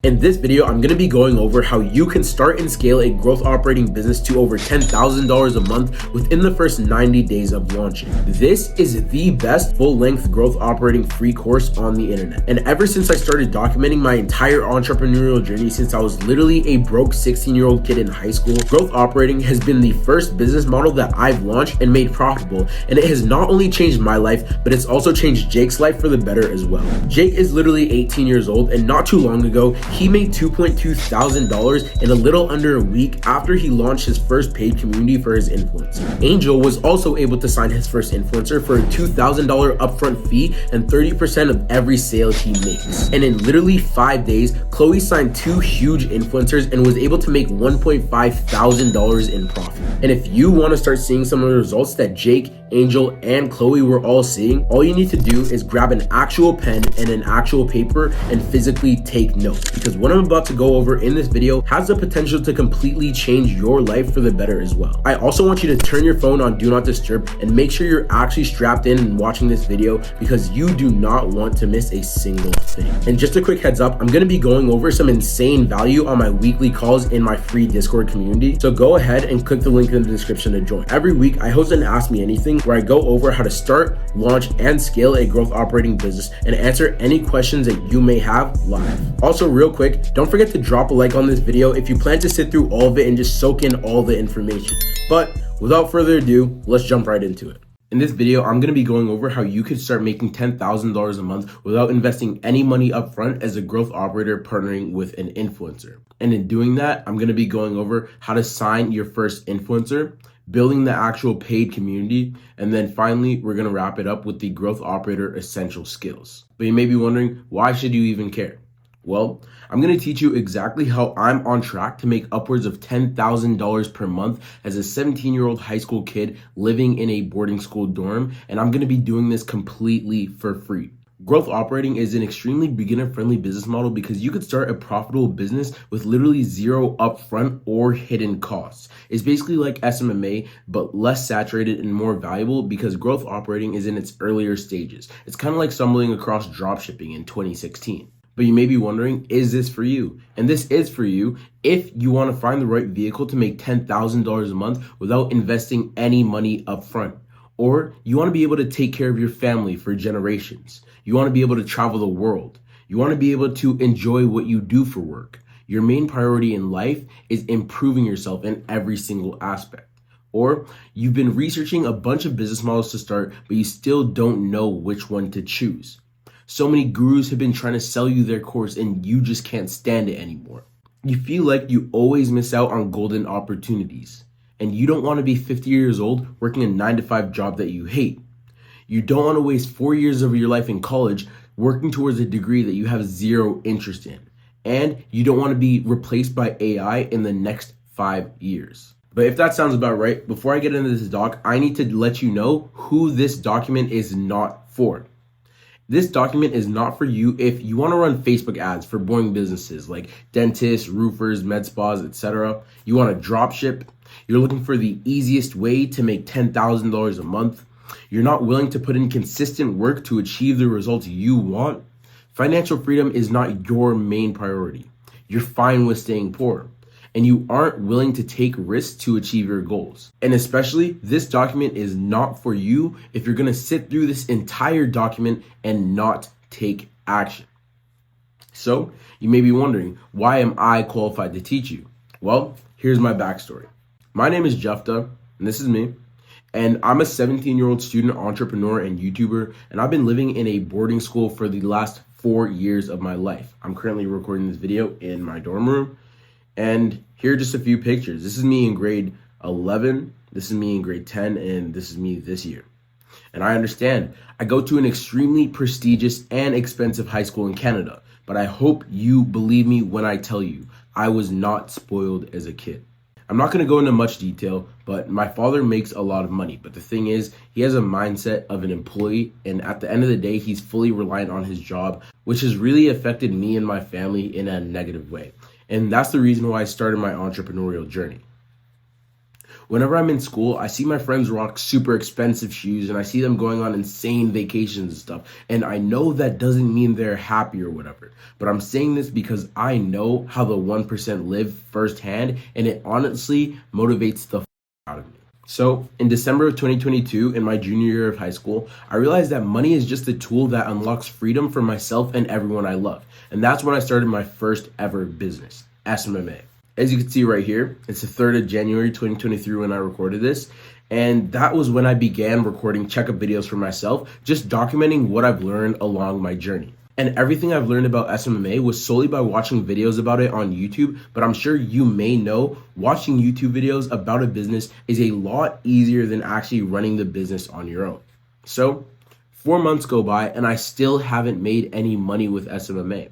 In this video, I'm going to be going over how you can start and scale a growth operating business to over $10,000 a month within the first 90 days of launching. This is the best full-length growth operating free course on the internet. And ever since I started documenting my entire entrepreneurial journey since I was literally a broke 16-year-old kid in high school, growth operating has been the first business model that I've launched and made profitable. And it has not only changed my life, but it's also changed Jake's life for the better as well. Jake is literally 18 years old, and not too long ago, he made $2.2 thousand in a little under a week after he launched his first paid community for his influencer. Angel was also able to sign his first influencer for a $2,000 upfront fee and 30% of every sale he makes. And in literally 5 days, Chloe signed 2 huge influencers and was able to make $1.5 thousand in profit. And if you want to start seeing some of the results that Jake, Angel, and Chloe were all seeing, all you need to do is grab an actual pen and an actual paper and physically take notes, because what I'm about to go over in this video has the potential to completely change your life for the better as well. I also want you to turn your phone on Do Not Disturb and make sure you're actually strapped in and watching this video, because you do not want to miss a single thing. And just a quick heads up, I'm going to be going over some insane value on my weekly calls in my free Discord community, so go ahead and click the link in the description to join. Every week I host an Ask Me Anything where I go over how to start, launch, and scale a growth operating business and answer any questions that you may have live. Also, real quick, don't forget to drop a like on this video if you plan to sit through all of it and just soak in all the information. But without further ado, let's jump right into it. In this video, I'm going to be going over how you could start making $10,000 a month without investing any money up front as a growth operator partnering with an influencer. And in doing that, I'm going to be going over how to sign your first influencer, building the actual paid community, and then finally, we're going to wrap it up with the growth operator essential skills. But you may be wondering, why should you even care? Well, I'm going to teach you exactly how I'm on track to make upwards of $10,000 per month as a 17-year-old high school kid living in a boarding school dorm, and I'm going to be doing this completely for free. Growth operating is an extremely beginner-friendly business model because you could start a profitable business with literally zero upfront or hidden costs. It's basically like SMMA, but less saturated and more valuable because growth operating is in its earlier stages. It's kind of like stumbling across dropshipping in 2016. But you may be wondering, is this for you? And this is for you if you want to find the right vehicle to make $10,000 a month without investing any money up front. Or you want to be able to take care of your family for generations. You want to be able to travel the world. You want to be able to enjoy what you do for work. Your main priority in life is improving yourself in every single aspect. Or you've been researching a bunch of business models to start, but you still don't know which one to choose. So many gurus have been trying to sell you their course and you just can't stand it anymore. You feel like you always miss out on golden opportunities. And you don't want to be 50 years old working a 9-to-5 job that you hate. You don't want to waste 4 years of your life in college working towards a degree that you have zero interest in. And you don't want to be replaced by AI in the next 5 years. But if that sounds about right, before I get into this doc, I need to let you know who this document is not for. This document is not for you if you want to run Facebook ads for boring businesses like dentists, roofers, med spas, etc. You want to drop ship. You're looking for the easiest way to make $10,000 a month. You're not willing to put in consistent work to achieve the results you want. Financial freedom is not your main priority. You're fine with staying poor. And you aren't willing to take risks to achieve your goals. And especially, this document is not for you if you're going to sit through this entire document and not take action. So, you may be wondering, why am I qualified to teach you? Well, here's my backstory. My name is Jefta, and this is me. And I'm a 17-year-old student entrepreneur and YouTuber, and I've been living in a boarding school for the last 4 years of my life. I'm currently recording this video in my dorm room. And here are just a few pictures. This is me in grade 11, this is me in grade 10, and this is me this year. And I understand, I go to an extremely prestigious and expensive high school in Canada, but I hope you believe me when I tell you, I was not spoiled as a kid. I'm not going to go into much detail, but my father makes a lot of money. But the thing is, he has a mindset of an employee, and at the end of the day, he's fully reliant on his job, which has really affected me and my family in a negative way. And that's the reason why I started my entrepreneurial journey. Whenever I'm in school, I see my friends rock super expensive shoes and I see them going on insane vacations and stuff. And I know that doesn't mean they're happy or whatever. But I'm saying this because I know how the 1% live firsthand, and it honestly motivates the out of me. So in December of 2022, in my junior year of high school, I realized that money is just a tool that unlocks freedom for myself and everyone I love. And that's when I started my first ever business, SMMA. As you can see right here, it's the 3rd of January 2023 when I recorded this. And that was when I began recording checkup videos for myself, just documenting what I've learned along my journey. And everything I've learned about SMMA was solely by watching videos about it on YouTube, but I'm sure you may know watching YouTube videos about a business is a lot easier than actually running the business on your own. So 4 months go by and I still haven't made any money with SMMA.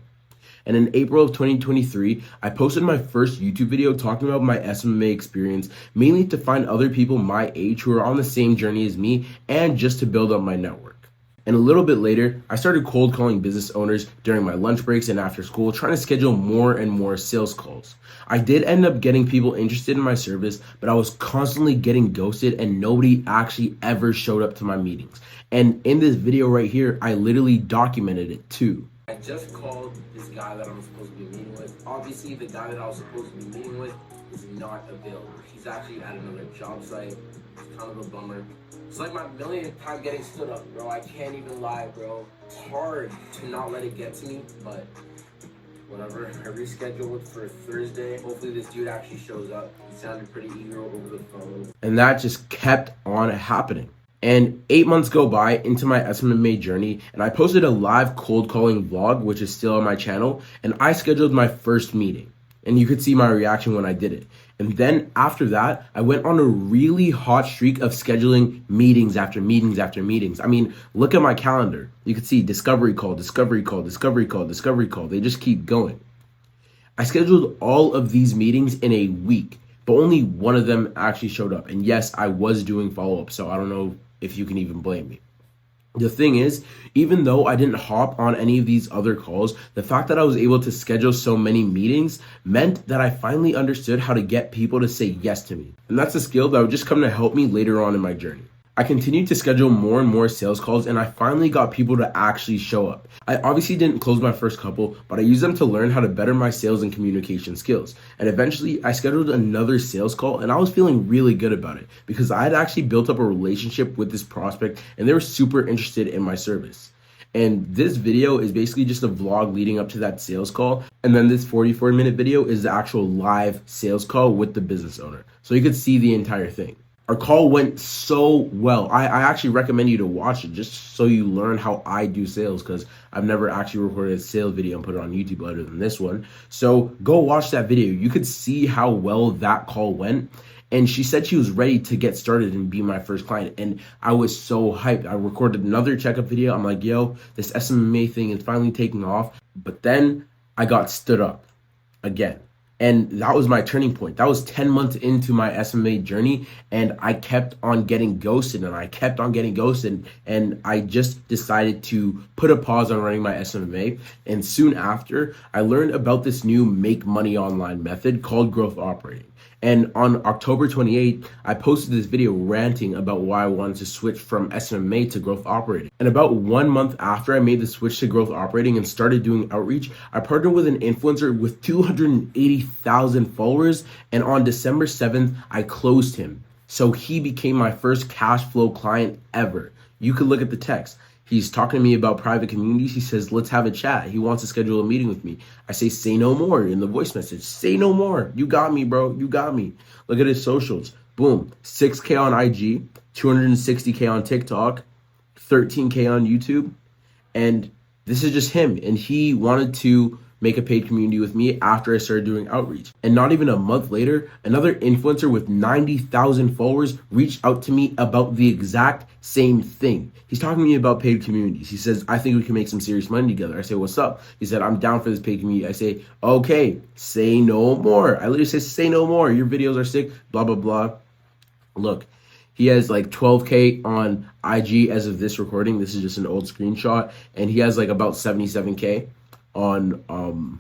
And in April of 2023, I posted my first YouTube video talking about my SMMA experience, mainly to find other people my age who are on the same journey as me and just to build up my network. And a little bit later, I started cold calling business owners during my lunch breaks and after school, trying to schedule more and more sales calls. I did end up getting people interested in my service, but I was constantly getting ghosted and nobody actually ever showed up to my meetings. And in this video right here, I literally documented it too. I just called this guy that I'm supposed to be meeting with. Obviously, the guy that I was supposed to be meeting with is not available. He's actually at another job site. It's kind of a bummer. It's like my millionth time getting stood up, bro. I can't even lie, bro. It's hard to not let it get to me, but whatever. I rescheduled for Thursday. Hopefully this dude actually shows up. He sounded pretty eager over the phone. And that just kept on happening. And 8 months go by into my SMMA journey, and I posted a live cold calling vlog, which is still on my channel, and I scheduled my first meeting. And you could see my reaction when I did it. And then after that, I went on a really hot streak of scheduling meetings after meetings after meetings. I mean, look at my calendar. You could see discovery call, discovery call, discovery call, discovery call. They just keep going. I scheduled all of these meetings in a week, but only one of them actually showed up. And yes, I was doing follow-up, so I don't know if you can even blame me. The thing is, even though I didn't hop on any of these other calls, the fact that I was able to schedule so many meetings meant that I finally understood how to get people to say yes to me. And that's a skill that would just come to help me later on in my journey. I continued to schedule more and more sales calls, and I finally got people to actually show up. I obviously didn't close my first couple, but I used them to learn how to better my sales and communication skills. And eventually I scheduled another sales call, and I was feeling really good about it because I had actually built up a relationship with this prospect and they were super interested in my service. And this video is basically just a vlog leading up to that sales call. And then this 44-minute video is the actual live sales call with the business owner. So you could see the entire thing. Our call went so well. I actually recommend you to watch it just so you learn how I do sales, because I've never actually recorded a sales video and put it on YouTube other than this one. So go watch that video. You could see how well that call went. And she said she was ready to get started and be my first client. And I was so hyped. I recorded another checkup video. I'm like, yo, this SMMA thing is finally taking off. But then I got stood up again. And that was my turning point. That was 10 months into my SMMA journey, and I kept on getting ghosted and I kept on getting ghosted, and I just decided to put a pause on running my SMMA. And soon after, I learned about this new make money online method called growth operating. And on October 28th, I posted this video ranting about why I wanted to switch from SMMA to growth operating. And about 1 month after I made the switch to growth operating and started doing outreach, I partnered with an influencer with 280,000 followers. And on December 7th, I closed him. So he became my first cash flow client ever. You could look at the text. He's talking to me about private communities. He says, let's have a chat. He wants to schedule a meeting with me. I say no more in the voice message. Say no more. You got me, bro. You got me. Look at his socials. Boom. 6K on IG, 260K on TikTok, 13K on YouTube. And this is just him. And he wanted to make a paid community with me after I started doing outreach. And not even a month later, another influencer with 90,000 followers reached out to me about the exact same thing. He's talking to me about paid communities. He says, I think we can make some serious money together. I say, what's up? He said, I'm down for this paid community. I say, okay, say no more. I literally say no more. Your videos are sick, blah, blah, blah. Look, he has like 12K on IG as of this recording. This is just an old screenshot. And he has like about 77K on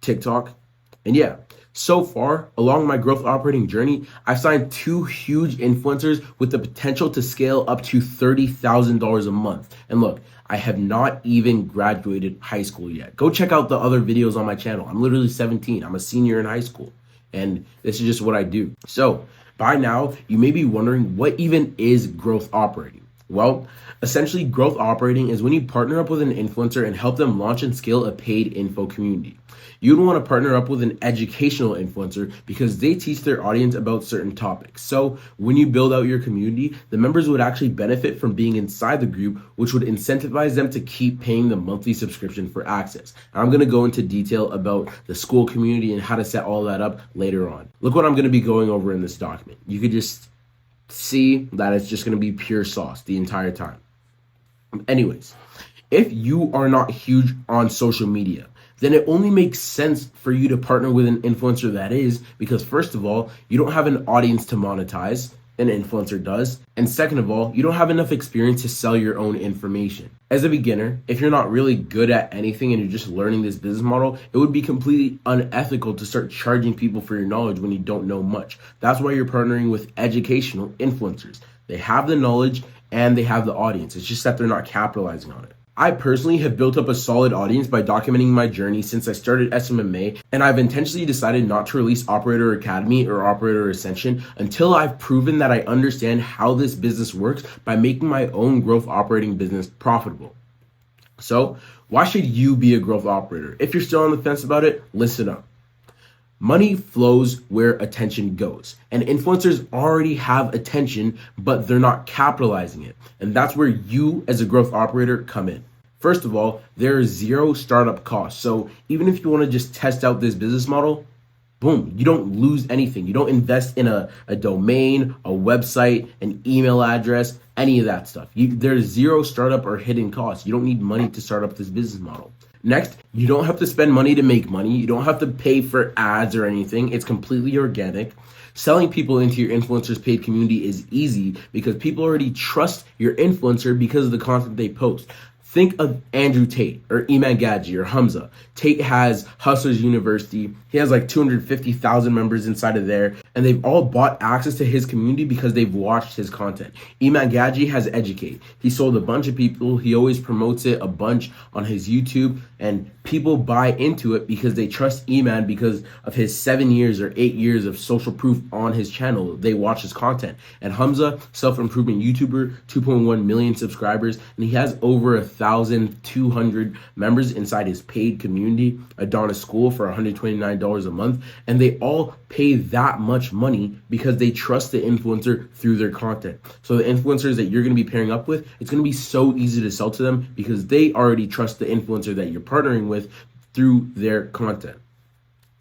TikTok. And yeah, So far, along my growth operating journey, I've signed 2 huge influencers with the potential to scale up to $30,000 a month. And look, I have not even graduated high school yet. Go check out the other videos on my channel. I'm literally 17. I'm a senior in high school. And this is just what I do. So by now, you may be wondering, what even is growth operating? Well, essentially, growth operating is when you partner up with an influencer and help them launch and scale a paid info community. You'd want to partner up with an educational influencer because they teach their audience about certain topics. So when you build out your community, the members would actually benefit from being inside the group, which would incentivize them to keep paying the monthly subscription for access. I'm going to go into detail about the school community and how to set all that up later on. Look what I'm going to be going over in this document. You could just see that it's just going to be pure sauce the entire time. Anyways, if you are not huge on social media, then it only makes sense for you to partner with an influencer that is, because first of all, you don't have an audience to monetize, an influencer does, and second of all, you don't have enough experience to sell your own information. As a beginner, if you're not really good at anything and you're just learning this business model, it would be completely unethical to start charging people for your knowledge when you don't know much. That's why you're partnering with educational influencers. They have the knowledge and they have the audience. It's just that they're not capitalizing on it. I personally have built up a solid audience by documenting my journey since I started SMMA, and I've intentionally decided not to release Operator Academy or Operator Ascension until I've proven that I understand how this business works by making my own growth operating business profitable. So, why should you be a growth operator? If you're still on the fence about it, listen up. Money flows where attention goes, and influencers already have attention, but they're not capitalizing it. And that's where you as a growth operator come in. First of all, there is zero startup cost. So even if you want to just test out this business model, boom, you don't lose anything. You don't invest in a domain, a website, an email address, any of that stuff. There's zero startup or hidden costs. You don't need money to start up this business model. Next, you don't have to spend money to make money. You don't have to pay for ads or anything. It's completely organic. Selling people into your influencer's paid community is easy because people already trust your influencer because of the content they post. Think of Andrew Tate or Iman Gadji or Hamza. Tate has Hustlers University. He has like 250,000 members inside of there, and they've all bought access to his community because they've watched his content. Iman Gadji has Educate. He sold a bunch of people. He always promotes it a bunch on his YouTube, and people buy into it because they trust Iman because of his 7 years or 8 years of social proof on his channel. They watch his content. And Hamza, self-improvement YouTuber, 2.1 million subscribers, and he has over 1,200 members inside his paid community, Adonis School, for $129 a month. And they all pay that much money because they trust the influencer through their content. So the influencers that you're going to be pairing up with, it's going to be so easy to sell to them because they already trust the influencer that you're partnering with through their content.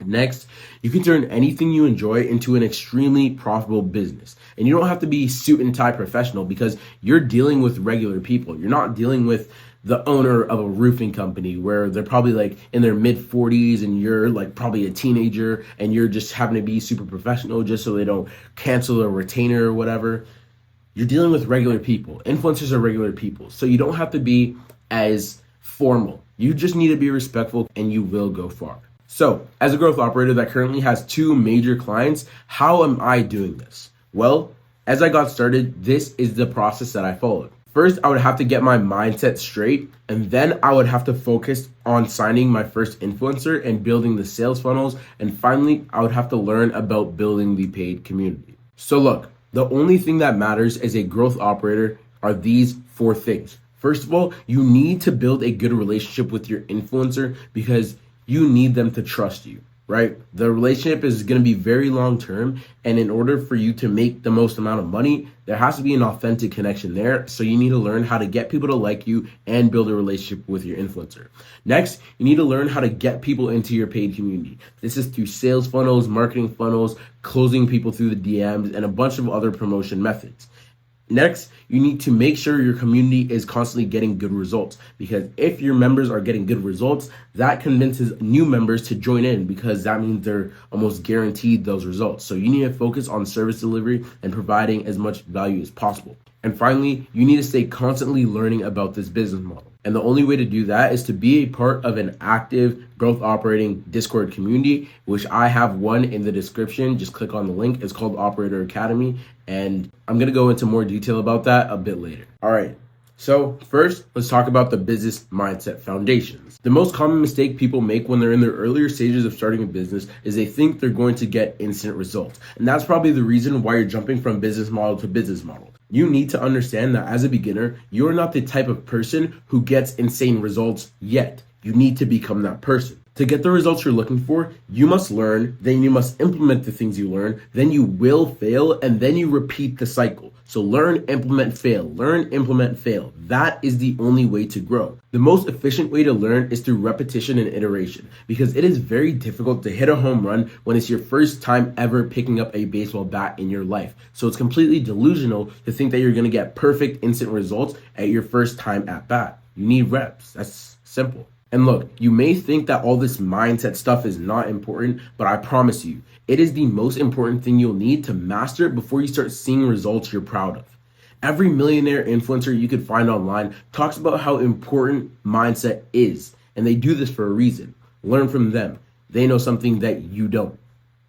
Next, you can turn anything you enjoy into an extremely profitable business. And you don't have to be suit and tie professional because you're dealing with regular people. You're not dealing with the owner of a roofing company where they're probably like in their mid 40s and you're like probably a teenager and you're just having to be super professional just so they don't cancel a retainer or whatever. You're dealing with regular people. Influencers are regular people. So you don't have to be as formal. You just need to be respectful and you will go far. So as a growth operator that currently has 2 major clients, how am I doing this? Well, as I got started, this is the process that I followed. First, I would have to get my mindset straight, and then I would have to focus on signing my first influencer and building the sales funnels. And finally, I would have to learn about building the paid community. So look, the only thing that matters as a growth operator are these 4 things. First of all, you need to build a good relationship with your influencer because you need them to trust you, right? The relationship is going to be very long term. And in order for you to make the most amount of money, there has to be an authentic connection there. So you need to learn how to get people to like you and build a relationship with your influencer. Next, you need to learn how to get people into your paid community. This is through sales funnels, marketing funnels, closing people through the DMs, and a bunch of other promotion methods. Next, you need to make sure your community is constantly getting good results, because if your members are getting good results, that convinces new members to join in because that means they're almost guaranteed those results. So you need to focus on service delivery and providing as much value as possible. And finally, you need to stay constantly learning about this business model. And the only way to do that is to be a part of an active growth operating Discord community, which I have one in the description. Just click on the link. It's called Operator Academy. And I'm going to go into more detail about that a bit later. All right. So first, let's talk about the business mindset foundations. The most common mistake people make when they're in their earlier stages of starting a business is they think they're going to get instant results. And that's probably the reason why you're jumping from business model to business model. You need to understand that as a beginner, you're not the type of person who gets insane results yet. You need to become that person. To get the results you're looking for, you must learn, then you must implement the things you learn, then you will fail, and then you repeat the cycle. So learn, implement, fail. Learn, implement, fail. That is the only way to grow. The most efficient way to learn is through repetition and iteration, because it is very difficult to hit a home run when it's your first time ever picking up a baseball bat in your life. So it's completely delusional to think that you're going to get perfect instant results at your first time at bat. You need reps. That's simple. And look, you may think that all this mindset stuff is not important, but I promise you, it is the most important thing you'll need to master it before you start seeing results you're proud of. Every millionaire influencer you could find online talks about how important mindset is, and they do this for a reason. Learn from them. They know something that you don't.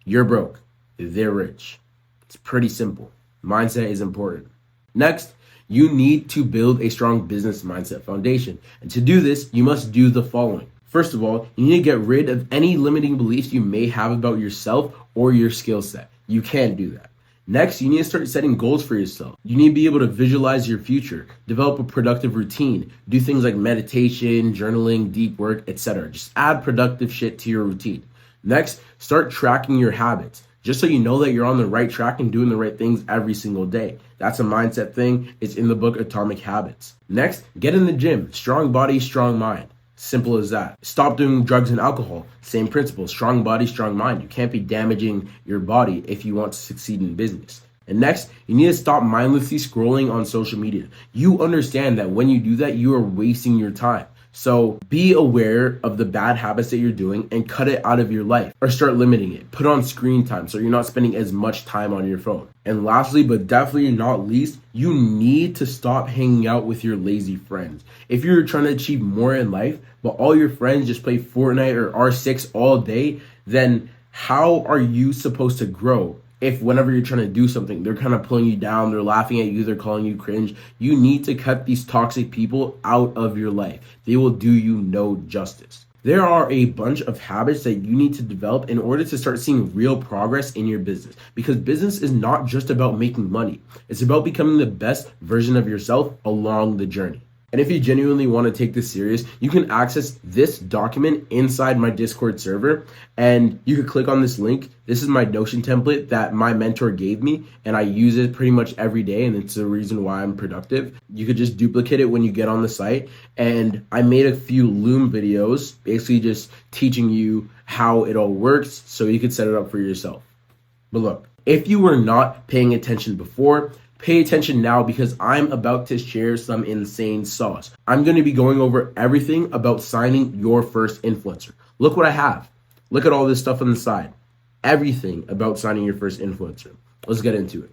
You're broke. They're rich. It's pretty simple. Mindset is important. Next, you need to build a strong business mindset foundation. And to do this, you must do the following. First of all, you need to get rid of any limiting beliefs you may have about yourself or your skill set. You can't do that. Next, you need to start setting goals for yourself. You need to be able to visualize your future, develop a productive routine, do things like meditation, journaling, deep work, etc. Just add productive shit to your routine. Next, start tracking your habits, just so you know that you're on the right track and doing the right things every single day. That's a mindset thing. It's in the book Atomic Habits. Next, get in the gym. Strong body, strong mind. Simple as that. Stop doing drugs and alcohol. Same principle. Strong body, strong mind. You can't be damaging your body if you want to succeed in business. And next, you need to stop mindlessly scrolling on social media. You understand that when you do that, you are wasting your time. So be aware of the bad habits that you're doing and cut it out of your life, or start limiting it. Put on screen time so you're not spending as much time on your phone. And lastly, but definitely not least, you need to stop hanging out with your lazy friends. If you're trying to achieve more in life, but all your friends just play Fortnite or R6 all day, then how are you supposed to grow? If whenever you're trying to do something, they're kind of pulling you down, they're laughing at you, they're calling you cringe. You need to cut these toxic people out of your life. They will do you no justice. There are a bunch of habits that you need to develop in order to start seeing real progress in your business. Because business is not just about making money. It's about becoming the best version of yourself along the journey. And if you genuinely want to take this serious, you can access this document inside my Discord server, and you could click on this link. This is my Notion template that my mentor gave me, and I use it pretty much every day, and it's the reason why I'm productive. You could just duplicate it when you get on the site, and I made a few Loom videos, basically just teaching you how it all works so you could set it up for yourself. But look, if you were not paying attention before, pay attention now, because I'm about to share some insane sauce. I'm going to be going over everything about signing your first influencer. Look what I have. Look at all this stuff on the side. Everything about signing your first influencer. Let's get into it.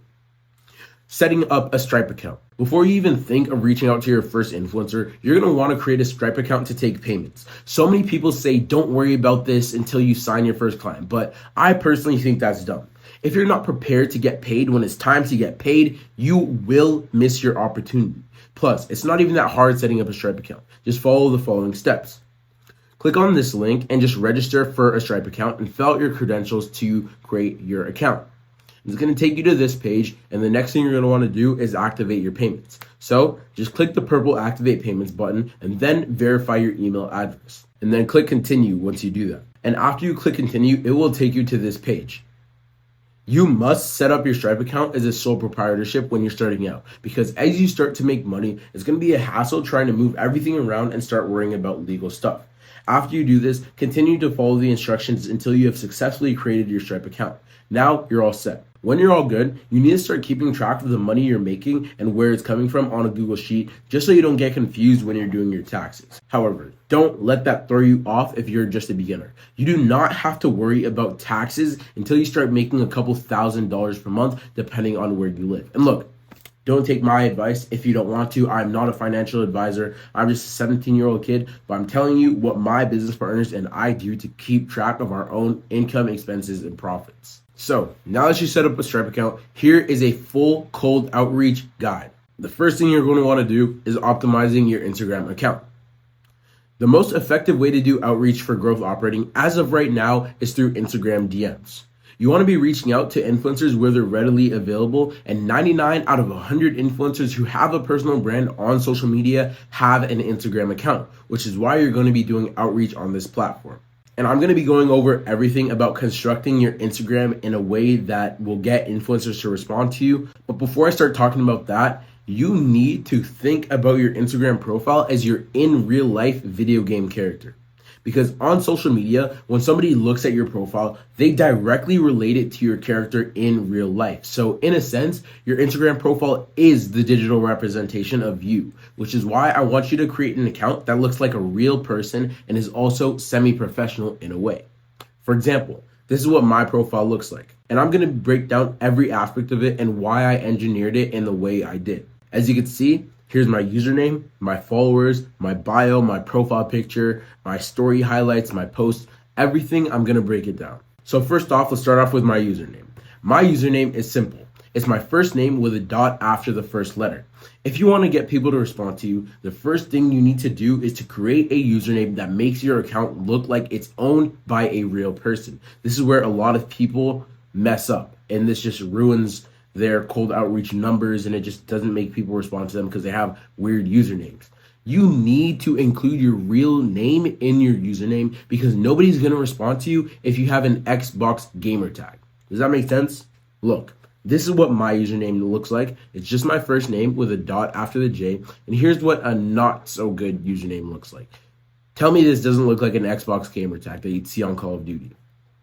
Setting up a Stripe account. Before you even think of reaching out to your first influencer, you're going to want to create a Stripe account to take payments. So many people say don't worry about this until you sign your first client, but I personally think that's dumb. If you're not prepared to get paid when it's time to get paid, you will miss your opportunity. Plus, it's not even that hard setting up a Stripe account. Just follow the following steps. Click on this link and just register for a Stripe account and fill out your credentials to create your account. It's going to take you to this page, and the next thing you're going to want to do is activate your payments. So just click the purple Activate Payments button and then verify your email address. And then click Continue once you do that. And after you click Continue, it will take you to this page. You must set up your Stripe account as a sole proprietorship when you're starting out, because as you start to make money, it's going to be a hassle trying to move everything around and start worrying about legal stuff. After you do this, continue to follow the instructions until you have successfully created your Stripe account. Now you're all set. When you're all good, you need to start keeping track of the money you're making and where it's coming from on a Google Sheet, just so you don't get confused when you're doing your taxes. However, don't let that throw you off if you're just a beginner. You do not have to worry about taxes until you start making a couple $1,000s per month, depending on where you live. And look, Don't take my advice if you don't want to. I'm not a financial advisor. I'm just a 17-year-old kid, but I'm telling you what my business partners and I do to keep track of our own income, expenses, and profits. So now that you set up a Stripe account, here is a full cold outreach guide. The first thing you're going to want to do is optimizing your Instagram account. The most effective way to do outreach for growth operating as of right now is through Instagram DMs. You want to be reaching out to influencers where they're readily available, and 99 out of 100 influencers who have a personal brand on social media have an Instagram account, which is why you're going to be doing outreach on this platform. And I'm going to be going over everything about constructing your Instagram in a way that will get influencers to respond to you. But before I start talking about that, you need to think about your Instagram profile as your in real life video game character. Because on social media, when somebody looks at your profile, they directly relate it to your character in real life. So in a sense, your Instagram profile is the digital representation of you, which is why I want you to create an account that looks like a real person and is also semi-professional in a way. For example, this is what my profile looks like. And I'm going to break down every aspect of it and why I engineered it in the way I did. As you can see, here's my username, my followers, my bio, my profile picture, my story highlights, my posts, everything. I'm going to break it down. So first off, let's start off with my username. My username is simple. It's my first name with a dot after the first letter. If you want to get people to respond to you, the first thing you need to do is to create a username that makes your account look like it's owned by a real person. This is where a lot of people mess up, and this just ruins their cold outreach numbers, and it just doesn't make people respond to them because they have weird usernames. You need to include your real name in your username because nobody's going to respond to you if you have an Xbox gamer tag. Does that make sense? Look, this is what my username looks like. It's just my first name with a dot after the J. And here's what a not so good username looks like. Tell me this doesn't look like an Xbox gamer tag that you'd see on Call of Duty.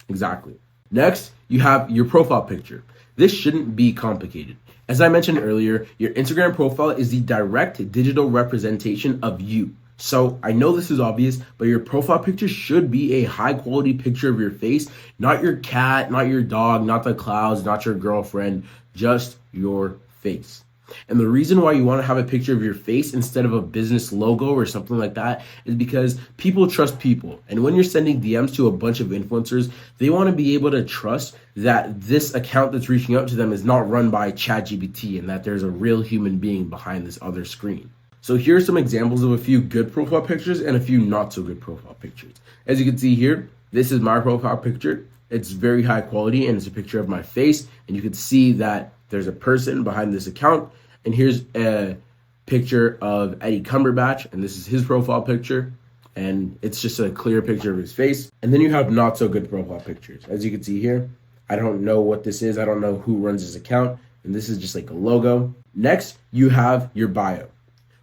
Exactly. Next, you have your profile picture. This shouldn't be complicated. As I mentioned earlier, your Instagram profile is the direct digital representation of you. So I know this is obvious, but your profile picture should be a high quality picture of your face, not your cat, not your dog, not the clouds, not your girlfriend, just your face. And the reason why you want to have a picture of your face instead of a business logo or something like that is because people trust people. And when you're sending DMs to a bunch of influencers, they want to be able to trust that this account that's reaching out to them is not run by ChatGPT and that there's a real human being behind this other screen. So here are some examples of a few good profile pictures and a few not so good profile pictures. As you can see here, this is my profile picture. It's very high quality and it's a picture of my face. And you can see that there's a person behind this account. And here's a picture of Eddie Cumberbatch, and this is his profile picture, and it's just a clear picture of his face. And then you have not so good profile pictures. As you can see here, I don't know what this is. I don't know who runs this account, and this is just like a logo. Next, you have your bio.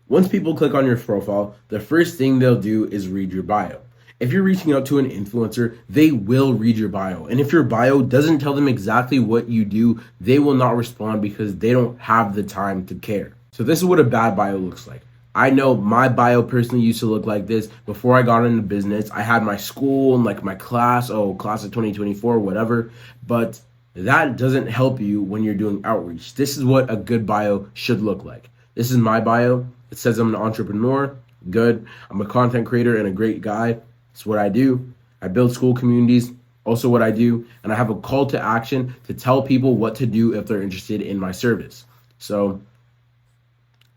Once people click on your profile, the first thing they'll do is read your bio. If you're reaching out to an influencer, they will read your bio. And if your bio doesn't tell them exactly what you do, they will not respond because they don't have the time to care. So this is what a bad bio looks like. I know my bio personally used to look like this before I got into business. I had my school and like my class of 2024, whatever. But that doesn't help you when you're doing outreach. This is what a good bio should look like. This is my bio. It says I'm an entrepreneur. Good. I'm a content creator and a great guy. It's what I do. I build school communities, also what I do, and I have a call to action to tell people what to do if they're interested in my service. So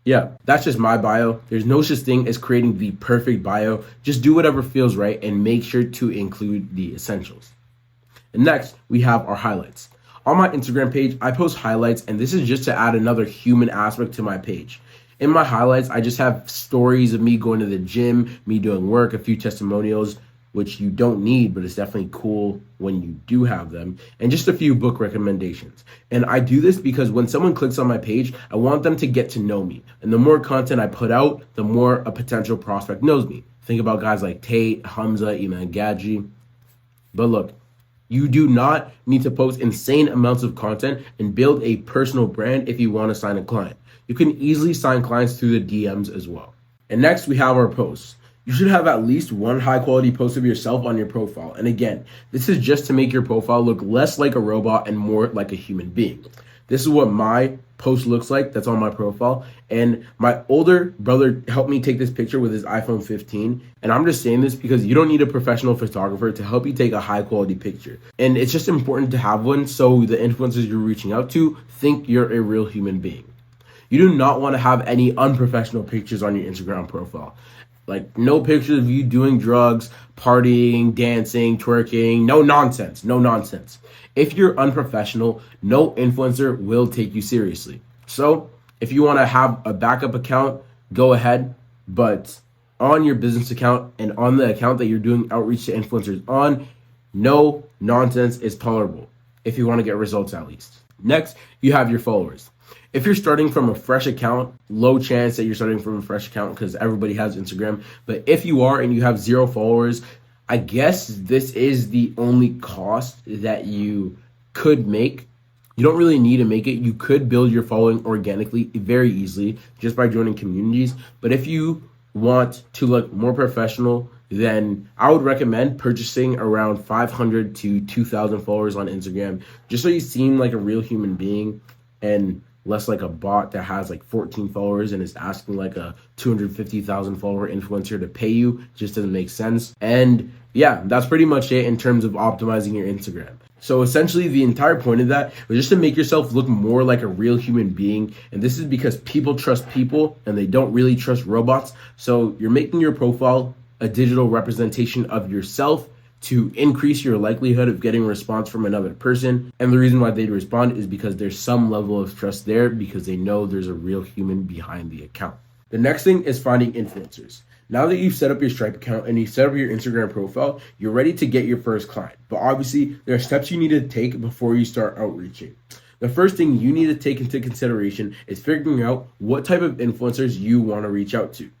yeah, that's just my bio. There's no such thing as creating the perfect bio. Just do whatever feels right and make sure to include the essentials. And next, we have our highlights. On my Instagram page, I post highlights, and this is just to add another human aspect to my page. In my highlights, I just have stories of me going to the gym, me doing work, a few testimonials, which you don't need, but it's definitely cool when you do have them, and just a few book recommendations. And I do this because when someone clicks on my page, I want them to get to know me. And the more content I put out, the more a potential prospect knows me. Think about guys like Tate, Hamza, Iman Gadji. But look, you do not need to post insane amounts of content and build a personal brand if you want to sign a client. You can easily sign clients through the DMs as well. And next, we have our posts. You should have at least one high quality post of yourself on your profile. And again, this is just to make your profile look less like a robot and more like a human being. This is what my post looks like that's on my profile. And my older brother helped me take this picture with his iPhone 15. And I'm just saying this because you don't need a professional photographer to help you take a high quality picture. And it's just important to have one so the influencers you're reaching out to think you're a real human being. You do not want to have any unprofessional pictures on your Instagram profile. Like no pictures of you doing drugs, partying, dancing, twerking, no nonsense, no nonsense. If you're unprofessional, no influencer will take you seriously. So if you want to have a backup account, go ahead, but on your business account and on the account that you're doing outreach to influencers on, no nonsense is tolerable if you want to get results at least. Next, you have your followers. If you're starting from a fresh account, low chance that you're starting from a fresh account because everybody has Instagram. But if you are and you have 0 followers, I guess this is the only cost that you could make. You don't really need to make it. You could build your following organically very easily just by joining communities. But if you want to look more professional, then I would recommend purchasing around 500 to 2,000 followers on Instagram just so you seem like a real human being and less like a bot that has like 14 followers and is asking like a 250,000 follower influencer to pay you. Just doesn't make sense. And yeah, that's pretty much it in terms of optimizing your Instagram. So essentially the entire point of that was just to make yourself look more like a real human being. And this is because people trust people and they don't really trust robots. So you're making your profile a digital representation of yourself to increase your likelihood of getting a response from another person. And the reason why they'd respond is because there's some level of trust there because they know there's a real human behind the account. The next thing is finding influencers. Now that you've set up your Stripe account and you've set up your Instagram profile, you're ready to get your first client. But obviously, there are steps you need to take before you start outreaching. The first thing you need to take into consideration is figuring out what type of influencers you want to reach out to.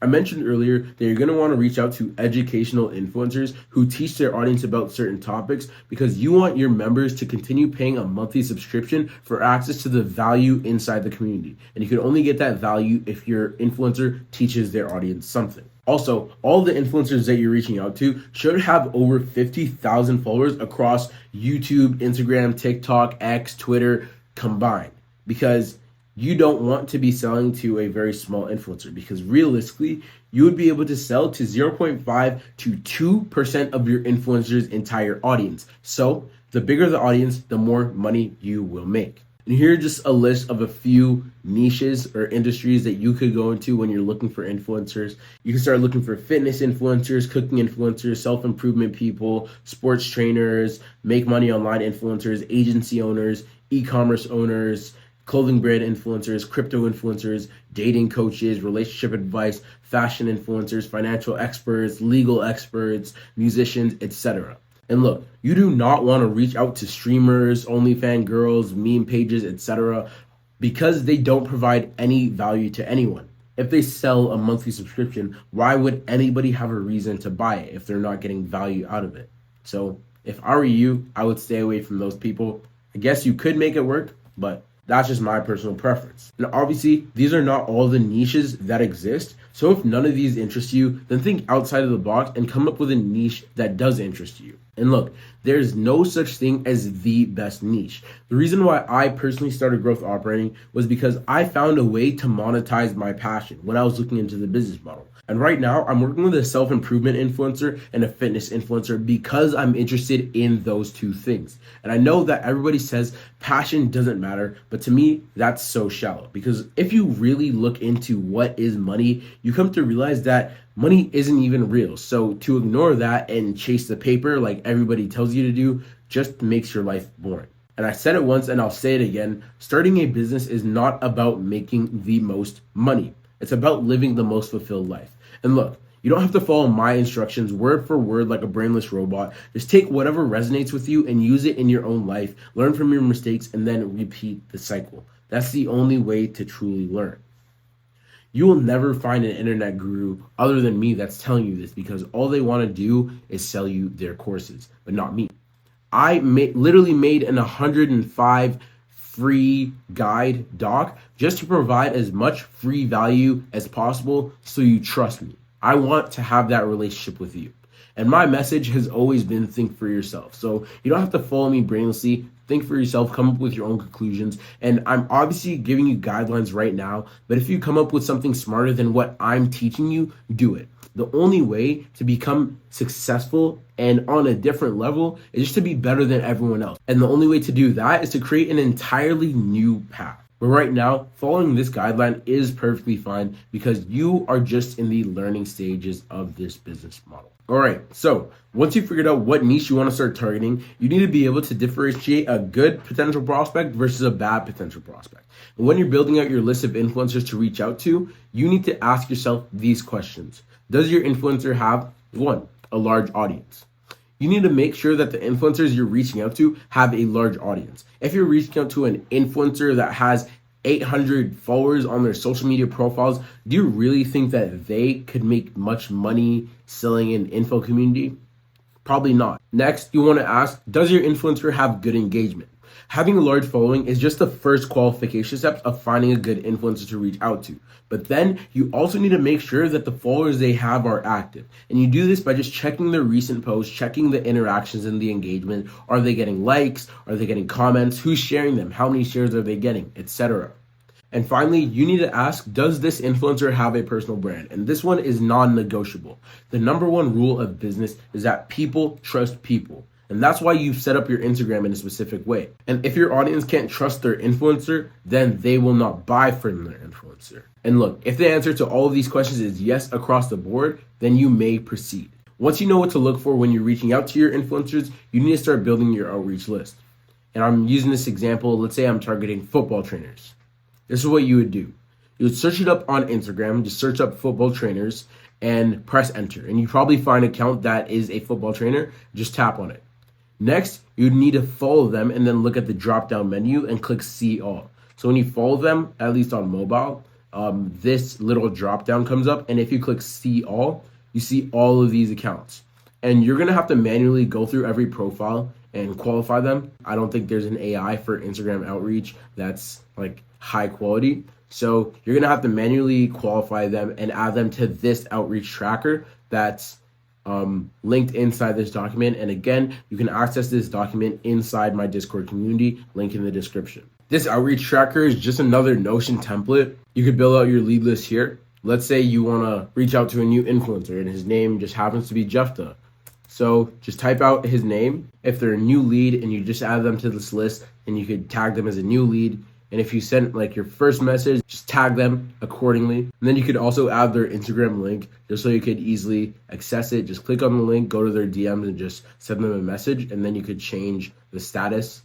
I mentioned earlier that you're going to want to reach out to educational influencers who teach their audience about certain topics because you want your members to continue paying a monthly subscription for access to the value inside the community. And you can only get that value if your influencer teaches their audience something. Also, all the influencers that you're reaching out to should have over 50,000 followers across YouTube, Instagram, TikTok, X, Twitter combined because you don't want to be selling to a very small influencer because realistically, you would be able to sell to 0.5 to 2% of your influencer's entire audience. So the bigger the audience, the more money you will make. And here are just a list of a few niches or industries that you could go into when you're looking for influencers. You can start looking for fitness influencers, cooking influencers, self-improvement people, sports trainers, make money online influencers, agency owners, e-commerce owners, clothing brand influencers, crypto influencers, dating coaches, relationship advice, fashion influencers, financial experts, legal experts, musicians, etc. And look, you do not want to reach out to streamers, OnlyFans girls, meme pages, etc. because they don't provide any value to anyone. If they sell a monthly subscription, why would anybody have a reason to buy it if they're not getting value out of it? So if I were you, I would stay away from those people. I guess you could make it work, but that's just my personal preference. And obviously, these are not all the niches that exist. So if none of these interest you, then think outside of the box and come up with a niche that does interest you. And look, there's no such thing as the best niche. The reason why I personally started Growth Operating was because I found a way to monetize my passion when I was looking into the business model. And right now, I'm working with a self-improvement influencer and a fitness influencer because I'm interested in those two things. And I know that everybody says passion doesn't matter, but to me, that's so shallow. Because if you really look into what is money, you come to realize that money isn't even real. So to ignore that and chase the paper like everybody tells you to do just makes your life boring. And I said it once and I'll say it again, starting a business is not about making the most money. It's about living the most fulfilled life. And look, you don't have to follow my instructions word for word like a brainless robot. Just take whatever resonates with you and use it in your own life, learn from your mistakes, and then repeat the cycle. That's the only way to truly learn. You will never find an internet guru other than me that's telling you this because all they want to do is sell you their courses, but not me. I literally made an 105 free guide doc just to provide as much free value as possible so you trust me. I want to have that relationship with you. And my message has always been think for yourself. So you don't have to follow me brainlessly. Think for yourself, come up with your own conclusions. And I'm obviously giving you guidelines right now, but if you come up with something smarter than what I'm teaching you, do it. The only way to become successful and on a different level is just to be better than everyone else. And the only way to do that is to create an entirely new path. But right now, following this guideline is perfectly fine because you are just in the learning stages of this business model. All right, so once you figured out what niche you want to start targeting, you need to be able to differentiate a good potential prospect versus a bad potential prospect. And when you're building out your list of influencers to reach out to, you need to ask yourself these questions. Does your influencer have, one, a large audience? You need to make sure that the influencers you're reaching out to have a large audience. If you're reaching out to an influencer that has 800 followers on their social media profiles, do you really think that they could make much money selling an info community? Probably not. Next, you want to ask, does your influencer have good engagement? Having a large following is just the first qualification step of finding a good influencer to reach out to. But then you also need to make sure that the followers they have are active. And you do this by just checking their recent posts, checking the interactions and the engagement. Are they getting likes? Are they getting comments? Who's sharing them? How many shares are they getting? Etc. And finally, you need to ask, does this influencer have a personal brand? And this one is non-negotiable. The number one rule of business is that people trust people. And that's why you've set up your Instagram in a specific way. And if your audience can't trust their influencer, then they will not buy from their influencer. And look, if the answer to all of these questions is yes across the board, then you may proceed. Once you know what to look for when you're reaching out to your influencers, you need to start building your outreach list. And I'm using this example, let's say I'm targeting football trainers. This is what you would do. You would search it up on Instagram, just search up football trainers and press enter. And you probably find an account that is a football trainer, just tap on it. Next, you'd need to follow them and then look at the drop-down menu and click see all. So when you follow them, at least on mobile, this little drop-down comes up. And if you click see all, you see all of these accounts. And you're going to have to manually go through every profile and qualify them. I don't think there's an AI for Instagram outreach that's like high quality. So you're going to have to manually qualify them and add them to this outreach tracker that's linked inside this document. And again, you can access this document inside my Discord community, link in the description. This outreach tracker is just another Notion template. You could build out your lead list here. Let's say you want to reach out to a new influencer and his name just happens to be Jefta. So just type out his name. If they're a new lead and you just add them to this list and you could tag them as a new lead. And if you send like your first message, just tag them accordingly. And then you could also add their Instagram link just so you could easily access it. Just click on the link, go to their DMs and just send them a message. And then you could change the status.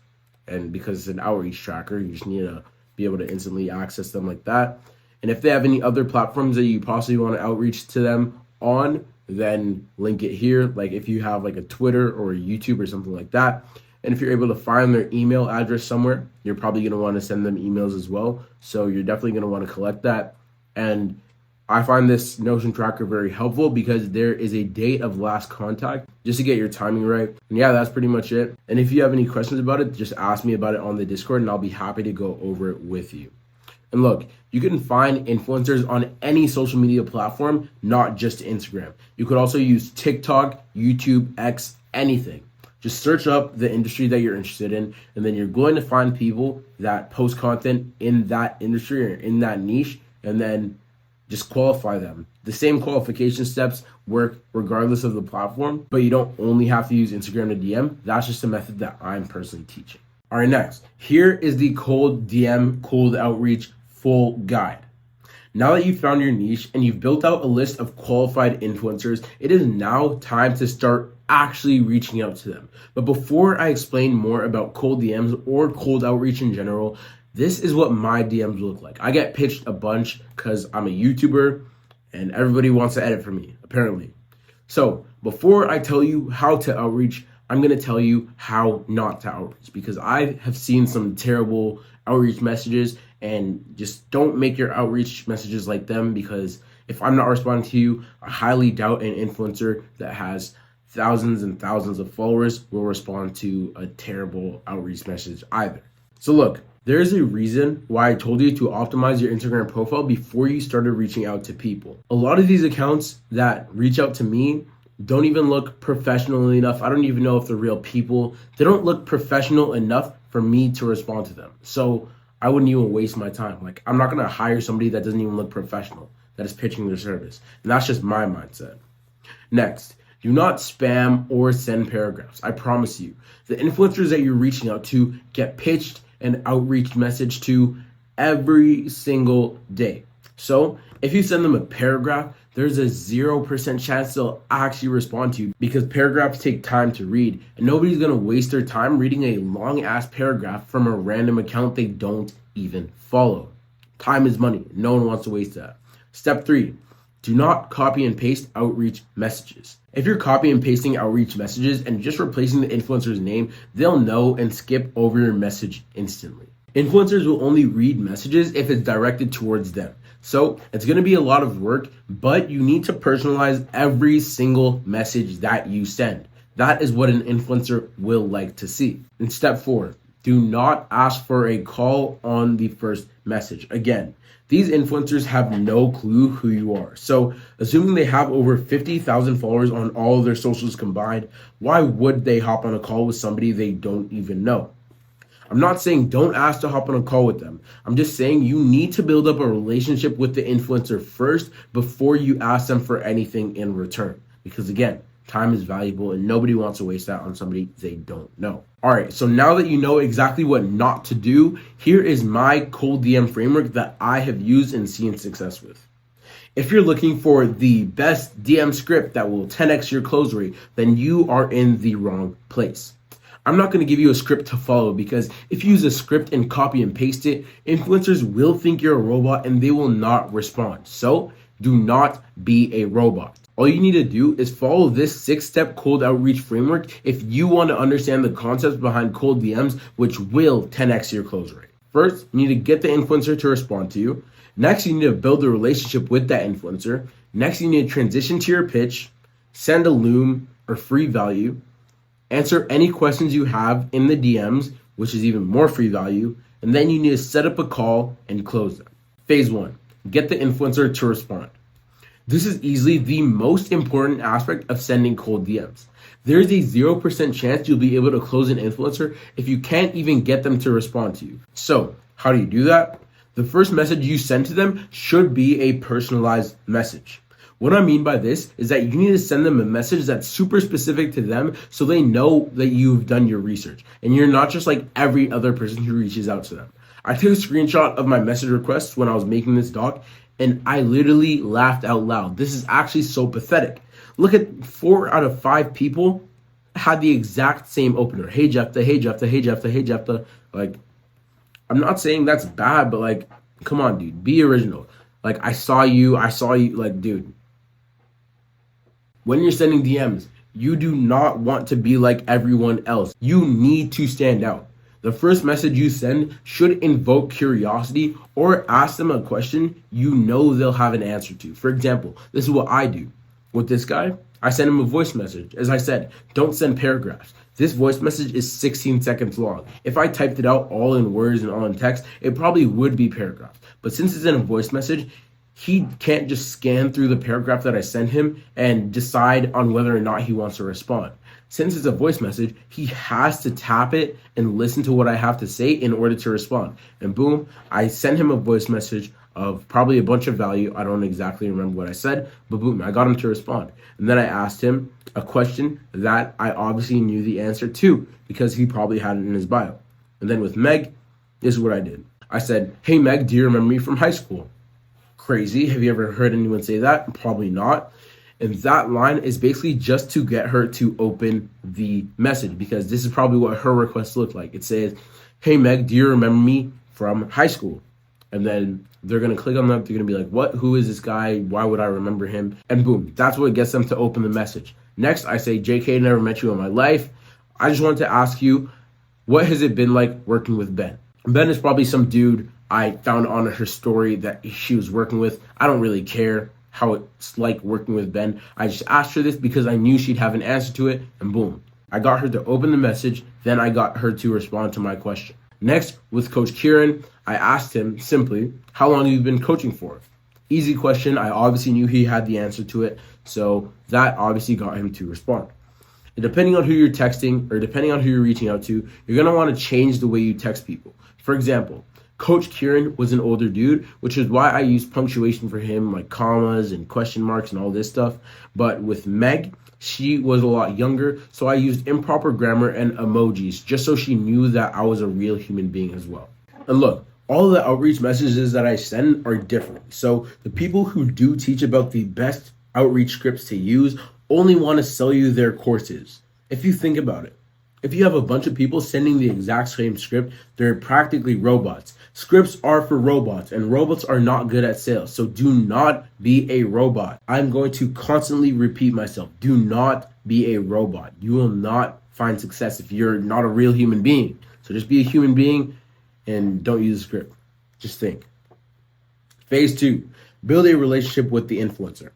And because it's an outreach tracker, you just need to be able to instantly access them like that. And if they have any other platforms that you possibly want to outreach to them on, then link it here. Like if you have like a Twitter or a YouTube or something like that. And if you're able to find their email address somewhere, you're probably going to want to send them emails as well. So you're definitely going to want to collect that. And I find this Notion tracker very helpful because there is a date of last contact just to get your timing right. And yeah, that's pretty much it. And if you have any questions about it, just ask me about it on the Discord and I'll be happy to go over it with you. And look, you can find influencers on any social media platform, not just Instagram. You could also use TikTok, YouTube, X, anything. Just search up the industry that you're interested in, and then you're going to find people that post content in that industry or in that niche, and then just qualify them. The same qualification steps work regardless of the platform, but you don't only have to use Instagram to DM. That's just a method that I'm personally teaching. All right, next, here is the cold DM, cold outreach full guide. Now that you've found your niche and you've built out a list of qualified influencers, it is now time to start actually reaching out to them. But before I explain more about cold DMs or cold outreach in general, this is what my DMs look like. I get pitched a bunch because I'm a YouTuber and everybody wants to edit for me, apparently. So before I tell you how to outreach, I'm going to tell you how not to outreach because I have seen some terrible outreach messages, and just don't make your outreach messages like them because if I'm not responding to you, I highly doubt an influencer that has thousands and thousands of followers will respond to a terrible outreach message either. So look, there's a reason why I told you to optimize your Instagram profile before you started reaching out to people. A lot of these accounts that reach out to me don't even look professional enough. I don't even know if they're real people. They don't look professional enough for me to respond to them. So I wouldn't even waste my time. Like, I'm not gonna hire somebody that doesn't even look professional, that is pitching their service. And that's just my mindset. Next, do not spam or send paragraphs. I promise you, the influencers that you're reaching out to get pitched and outreach message to every single day. So if you send them a paragraph, there's a 0% chance they'll actually respond to you, because paragraphs take time to read, and nobody's gonna waste their time reading a long ass paragraph from a random account they don't even follow. Time is money. No one wants to waste that. Step 3, do not copy and paste outreach messages. If you're copy and pasting outreach messages and just replacing the influencer's name, they'll know and skip over your message instantly. Influencers will only read messages if it's directed towards them. So it's going to be a lot of work, but you need to personalize every single message that you send. That is what an influencer will like to see. And step 4, do not ask for a call on the first message. Again, these influencers have no clue who you are. So assuming they have over 50,000 followers on all of their socials combined, why would they hop on a call with somebody they don't even know? I'm not saying don't ask to hop on a call with them. I'm just saying you need to build up a relationship with the influencer first before you ask them for anything in return. Because again, time is valuable and nobody wants to waste that on somebody they don't know. All right, so now that you know exactly what not to do, here is my cold DM framework that I have used and seen success with. If you're looking for the best DM script that will 10x your close rate, then you are in the wrong place. I'm not going to give you a script to follow, because if you use a script and copy and paste it, influencers will think you're a robot and they will not respond. So do not be a robot. All you need to do is follow this 6-step cold outreach framework if you want to understand the concepts behind cold DMs, which will 10x your close rate. First, you need to get the influencer to respond to you. Next, you need to build a relationship with that influencer. Next, you need to transition to your pitch, send a Loom or free value, answer any questions you have in the DMs, which is even more free value, and then you need to set up a call and close them. Phase 1, get the influencer to respond. This is easily the most important aspect of sending cold DMs. There's a 0% chance you'll be able to close an influencer if you can't even get them to respond to you. So how do you do that? The first message you send to them should be a personalized message. What I mean by this is that you need to send them a message that's super specific to them so they know that you've done your research and you're not just like every other person who reaches out to them. I took a screenshot of my message requests when I was making this doc, and I literally laughed out loud. This is actually so pathetic. Look at 4 out of 5 people had the exact same opener. Hey Jephthah, hey Jephthah, hey Jephthah, hey Jephthah. Like, I'm not saying that's bad, but like, come on, dude, be original. Like, I saw you, like, dude. When you're sending DMs, you do not want to be like everyone else. You need to stand out. The first message you send should invoke curiosity or ask them a question you know they'll have an answer to. For example, this is what I do. With this guy, I send him a voice message. As I said, don't send paragraphs. This voice message is 16 seconds long. If I typed it out all in words and all in text, it probably would be paragraphs. But since it's in a voice message, he can't just scan through the paragraph that I send him and decide on whether or not he wants to respond. Since it's a voice message, he has to tap it and listen to what I have to say in order to respond. And boom, I sent him a voice message of probably a bunch of value. I don't exactly remember what I said, but boom, I got him to respond. And then I asked him a question that I obviously knew the answer to because he probably had it in his bio. And then with Meg, this is what I did. I said, hey Meg, do you remember me from high school? Crazy. Have you ever heard anyone say that? Probably not. And that line is basically just to get her to open the message, because this is probably what her request looked like. It says, hey Meg, do you remember me from high school? And then they're going to click on that. They're going to be like, what? Who is this guy? Why would I remember him? And boom, that's what gets them to open the message. Next, I say, JK, never met you in my life. I just wanted to ask you, what has it been like working with Ben? Ben is probably some dude I found on her story that she was working with. I don't really care how it's like working with Ben. I just asked her this because I knew she'd have an answer to it, and boom. I got her to open the message, then I got her to respond to my question. Next, with Coach Kieran, I asked him simply, how long have you been coaching for? Easy question. I obviously knew he had the answer to it, so that obviously got him to respond. And depending on who you're texting or depending on who you're reaching out to, you're going to want to change the way you text people. For example, Coach Kieran was an older dude, which is why I used punctuation for him, like commas and question marks and all this stuff. But with Meg, she was a lot younger, so I used improper grammar and emojis just so she knew that I was a real human being as well. And look, all the outreach messages that I send are different. So the people who do teach about the best outreach scripts to use only want to sell you their courses. If you think about it, if you have a bunch of people sending the exact same script, they're practically robots. Scripts are for robots, and robots are not good at sales. So do not be a robot. I'm going to constantly repeat myself. Do not be a robot. You will not find success if you're not a real human being. So just be a human being and don't use a script. Just think. Phase 2, build a relationship with the influencer.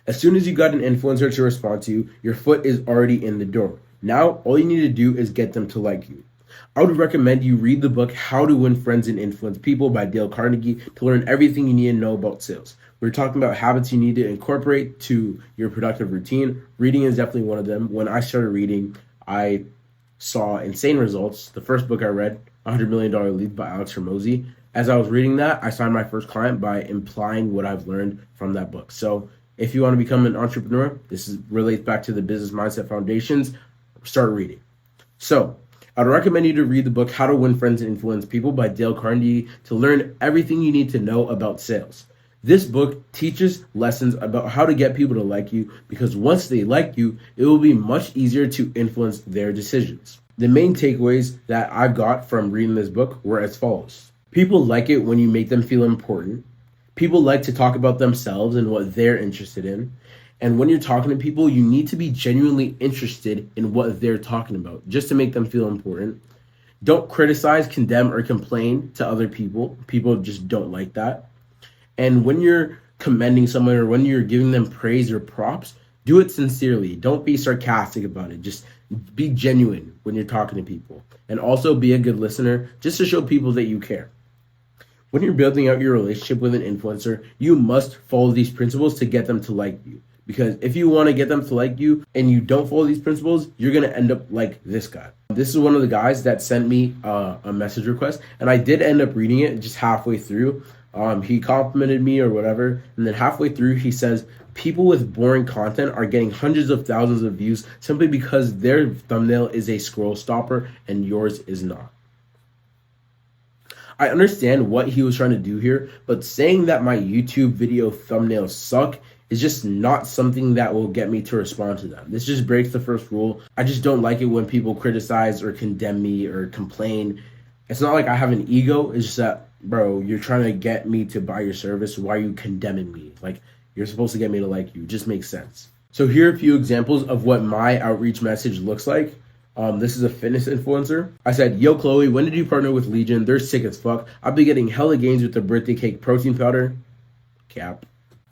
As soon as you got an influencer to respond to you, your foot is already in the door. Now, all you need to do is get them to like you. I would recommend you read the book How to Win Friends and Influence People by Dale Carnegie to learn everything you need to know about sales. We're talking about habits you need to incorporate to your productive routine. Reading is definitely one of them. When I started reading, I saw insane results. The first book I read, $100 Million Lead by Alex Hormozy. As I was reading that, I signed my first client by implying what I've learned from that book. So if you want to become an entrepreneur, relates back to the business mindset foundations, start reading. So I'd recommend you to read the book How to Win Friends and Influence People by Dale Carnegie to learn everything you need to know about sales. This book teaches lessons about how to get people to like you, because once they like you, it will be much easier to influence their decisions. The main takeaways that I've got from reading this book were as follows. People like it when you make them feel important. People like to talk about themselves and what they're interested in. And when you're talking to people, you need to be genuinely interested in what they're talking about, just to make them feel important. Don't criticize, condemn, or complain to other people. People just don't like that. And when you're commending someone or when you're giving them praise or props, do it sincerely. Don't be sarcastic about it. Just be genuine when you're talking to people. And also be a good listener, just to show people that you care. When you're building out your relationship with an influencer, you must follow these principles to get them to like you. Because if you want to get them to like you and you don't follow these principles, you're going to end up like this guy. This is one of the guys that sent me a message request, and I did end up reading it just halfway through. He complimented me or whatever, and then halfway through he says, people with boring content are getting hundreds of thousands of views simply because their thumbnail is a scroll stopper and yours is not. I understand what he was trying to do here, but saying that my YouTube video thumbnails suck is just not something that will get me to respond to them. This just breaks the first rule. I just don't like it when people criticize or condemn me or complain. It's not like I have an ego. It's just that, bro, you're trying to get me to buy your service. Why are you condemning me? Like, you're supposed to get me to like you. It just makes sense. So here are a few examples of what my outreach message looks like. This is a fitness influencer. I said, yo, Chloe, when did you partner with Legion? They're sick as fuck. I've been getting hella gains with the birthday cake protein powder. Cap.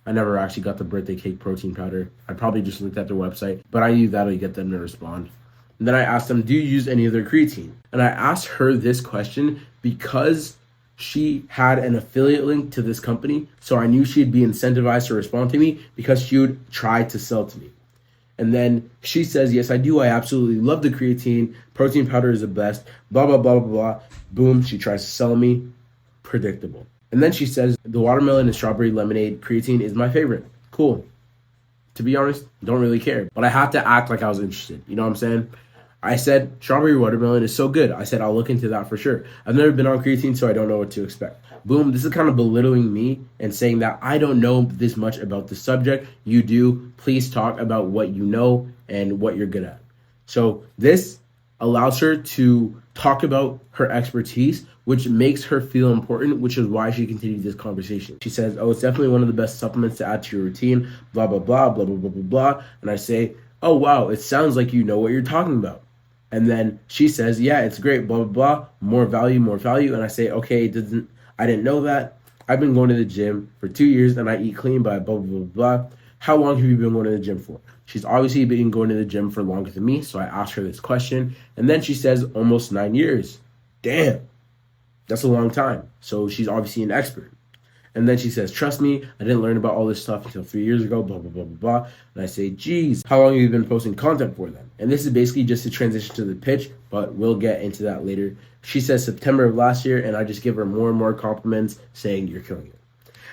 I never actually got the birthday cake protein powder. I probably just looked at their website, but I knew that'll get them to respond. And then I asked them, do you use any of their creatine? And I asked her this question because she had an affiliate link to this company. So I knew she'd be incentivized to respond to me because she would try to sell to me. And then she says, yes, I do. I absolutely love the creatine. Protein powder is the best. Blah, blah, blah, blah, blah. Boom. She tries to sell me. Predictable. And then she says, the watermelon and strawberry lemonade creatine is my favorite. Cool. To be honest, don't really care. But I had to act like I was interested. You know what I'm saying? I said, strawberry watermelon is so good. I said, I'll look into that for sure. I've never been on creatine, so I don't know what to expect. Boom, this is kind of belittling me and saying that I don't know this much about the subject. You do. Please talk about what you know and what you're good at. So this allows her to talk about her expertise, which makes her feel important, which is why she continued this conversation. She says, oh, it's definitely one of the best supplements to add to your routine, blah, blah, blah, blah, blah, blah, blah, blah. And I say, oh, wow, it sounds like you know what you're talking about. And then she says, yeah, it's great, blah, blah, blah, more value, more value. And I say, okay, I didn't know that. I've been going to the gym for 2 years and I eat clean by blah, blah, blah, blah. How long have you been going to the gym for? She's obviously been going to the gym for longer than me, so I asked her this question. And then she says, almost 9 years. Damn. That's a long time. So she's obviously an expert. And then she says, trust me, I didn't learn about all this stuff until 3 years ago, blah, blah, blah, blah, blah. And I say, geez, how long have you been posting content for then? And this is basically just a transition to the pitch, but we'll get into that later. She says September of last year, and I just give her more and more compliments saying you're killing it.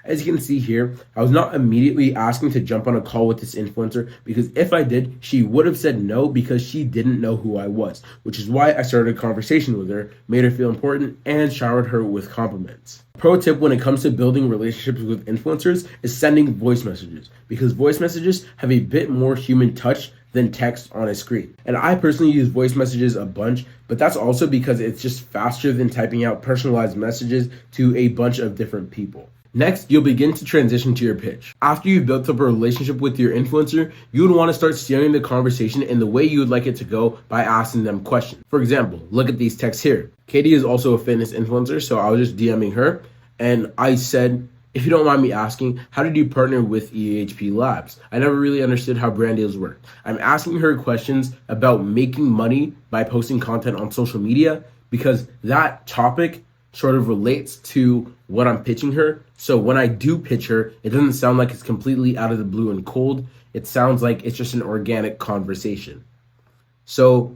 As you can see here, I was not immediately asking to jump on a call with this influencer because if I did, she would have said no because she didn't know who I was, which is why I started a conversation with her, made her feel important, and showered her with compliments. Pro tip when it comes to building relationships with influencers is sending voice messages because voice messages have a bit more human touch than text on a screen. And I personally use voice messages a bunch, but that's also because it's just faster than typing out personalized messages to a bunch of different people. Next, you'll begin to transition to your pitch. After you've built up a relationship with your influencer, you would want to start steering the conversation in the way you would like it to go by asking them questions. For example, look at these texts here. Katie is also a fitness influencer, so I was just DMing her, and I said, if you don't mind me asking, how did you partner with EHP Labs? I never really understood how brand deals work. I'm asking her questions about making money by posting content on social media because that topic sort of relates to what I'm pitching her. So when I do pitch her, it doesn't sound like it's completely out of the blue and cold. It sounds like it's just an organic conversation. So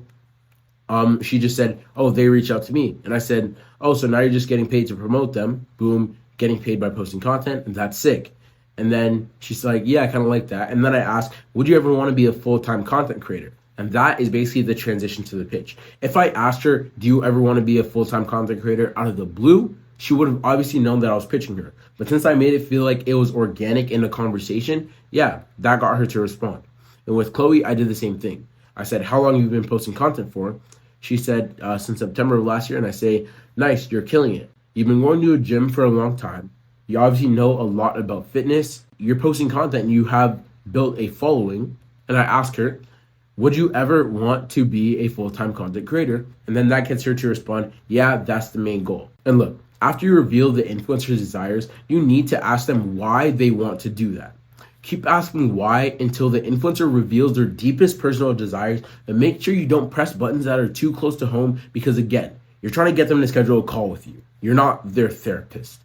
she just said, oh, they reached out to me. And I said, oh, so now you're just getting paid to promote them. Boom, getting paid by posting content, and that's sick. And then she's like, yeah, I kind of like that. And then I asked, would you ever want to be a full-time content creator? And that is basically the transition to the pitch. If I asked her, do you ever want to be a full-time content creator out of the blue? She would have obviously known that I was pitching her. But since I made it feel like it was organic in the conversation, yeah, that got her to respond. And with Chloe, I did the same thing. I said, how long have you been posting content for? She said, since September of last year. And I say, nice, you're killing it. You've been going to a gym for a long time. You obviously know a lot about fitness. You're posting content and you have built a following. And I ask her, would you ever want to be a full-time content creator? And then that gets her to respond, yeah, that's the main goal. And look, after you reveal the influencer's desires, you need to ask them why they want to do that. Keep asking why until the influencer reveals their deepest personal desires, and make sure you don't press buttons that are too close to home because again, you're trying to get them to schedule a call with you. You're not their therapist.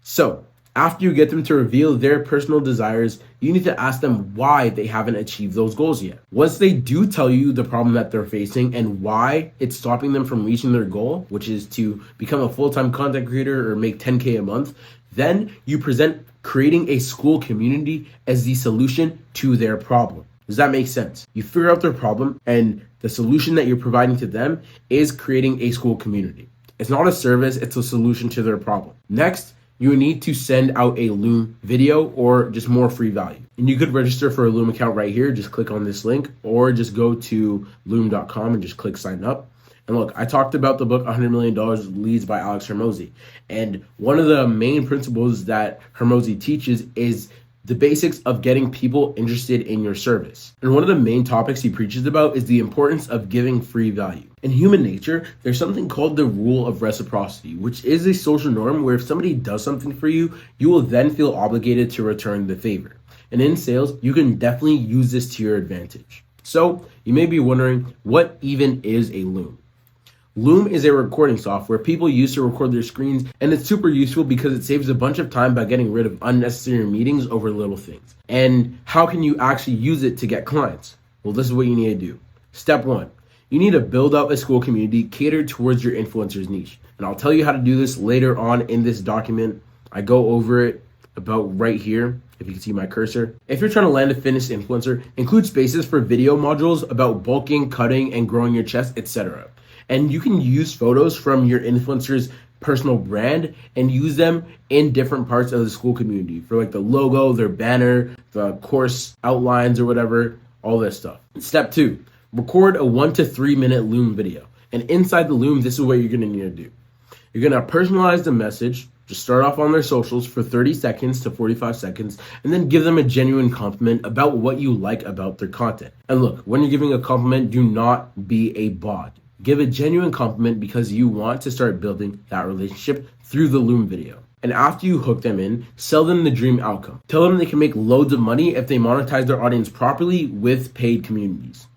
So, after you get them to reveal their personal desires, you need to ask them why they haven't achieved those goals yet. Once they do tell you the problem that they're facing and why it's stopping them from reaching their goal, which is to become a full-time content creator or make 10K a month, then you present creating a school community as the solution to their problem. Does that make sense? You figure out their problem and the solution that you're providing to them is creating a school community. It's not a service, it's a solution to their problem. Next, you need to send out a Loom video or just more free value. And you could register for a Loom account right here. Just click on this link or just go to loom.com and just click sign up. And look, I talked about the book $100 Million Leads by Alex Hormozi. And one of the main principles that Hormozi teaches is the basics of getting people interested in your service. And one of the main topics he preaches about is the importance of giving free value. In human nature, there's something called the rule of reciprocity, which is a social norm where if somebody does something for you, you will then feel obligated to return the favor. And in sales, you can definitely use this to your advantage. So you may be wondering, what even is a Loom? Loom is a recording software people use to record their screens, and it's super useful because it saves a bunch of time by getting rid of unnecessary meetings over little things. And how can you actually use it to get clients? Well, this is what you need to do. Step 1, you need to build up a school community catered towards your influencer's niche. And I'll tell you how to do this later on in this document. I go over it about right here, if you can see my cursor. If you're trying to land a fitness influencer, include spaces for video modules about bulking, cutting, and growing your chest, etc. And you can use photos from your influencer's personal brand and use them in different parts of the school community for like the logo, their banner, the course outlines or whatever, all this stuff. Step 2, record a 1 to 3 minute Loom video. And inside the Loom, this is what you're gonna need to do. You're gonna personalize the message, just start off on their socials for 30 seconds to 45 seconds, and then give them a genuine compliment about what you like about their content. And look, when you're giving a compliment, do not be a bot. Give a genuine compliment because you want to start building that relationship through the Loom video. And after you hook them in, sell them the dream outcome. Tell them they can make loads of money if they monetize their audience properly with paid communities.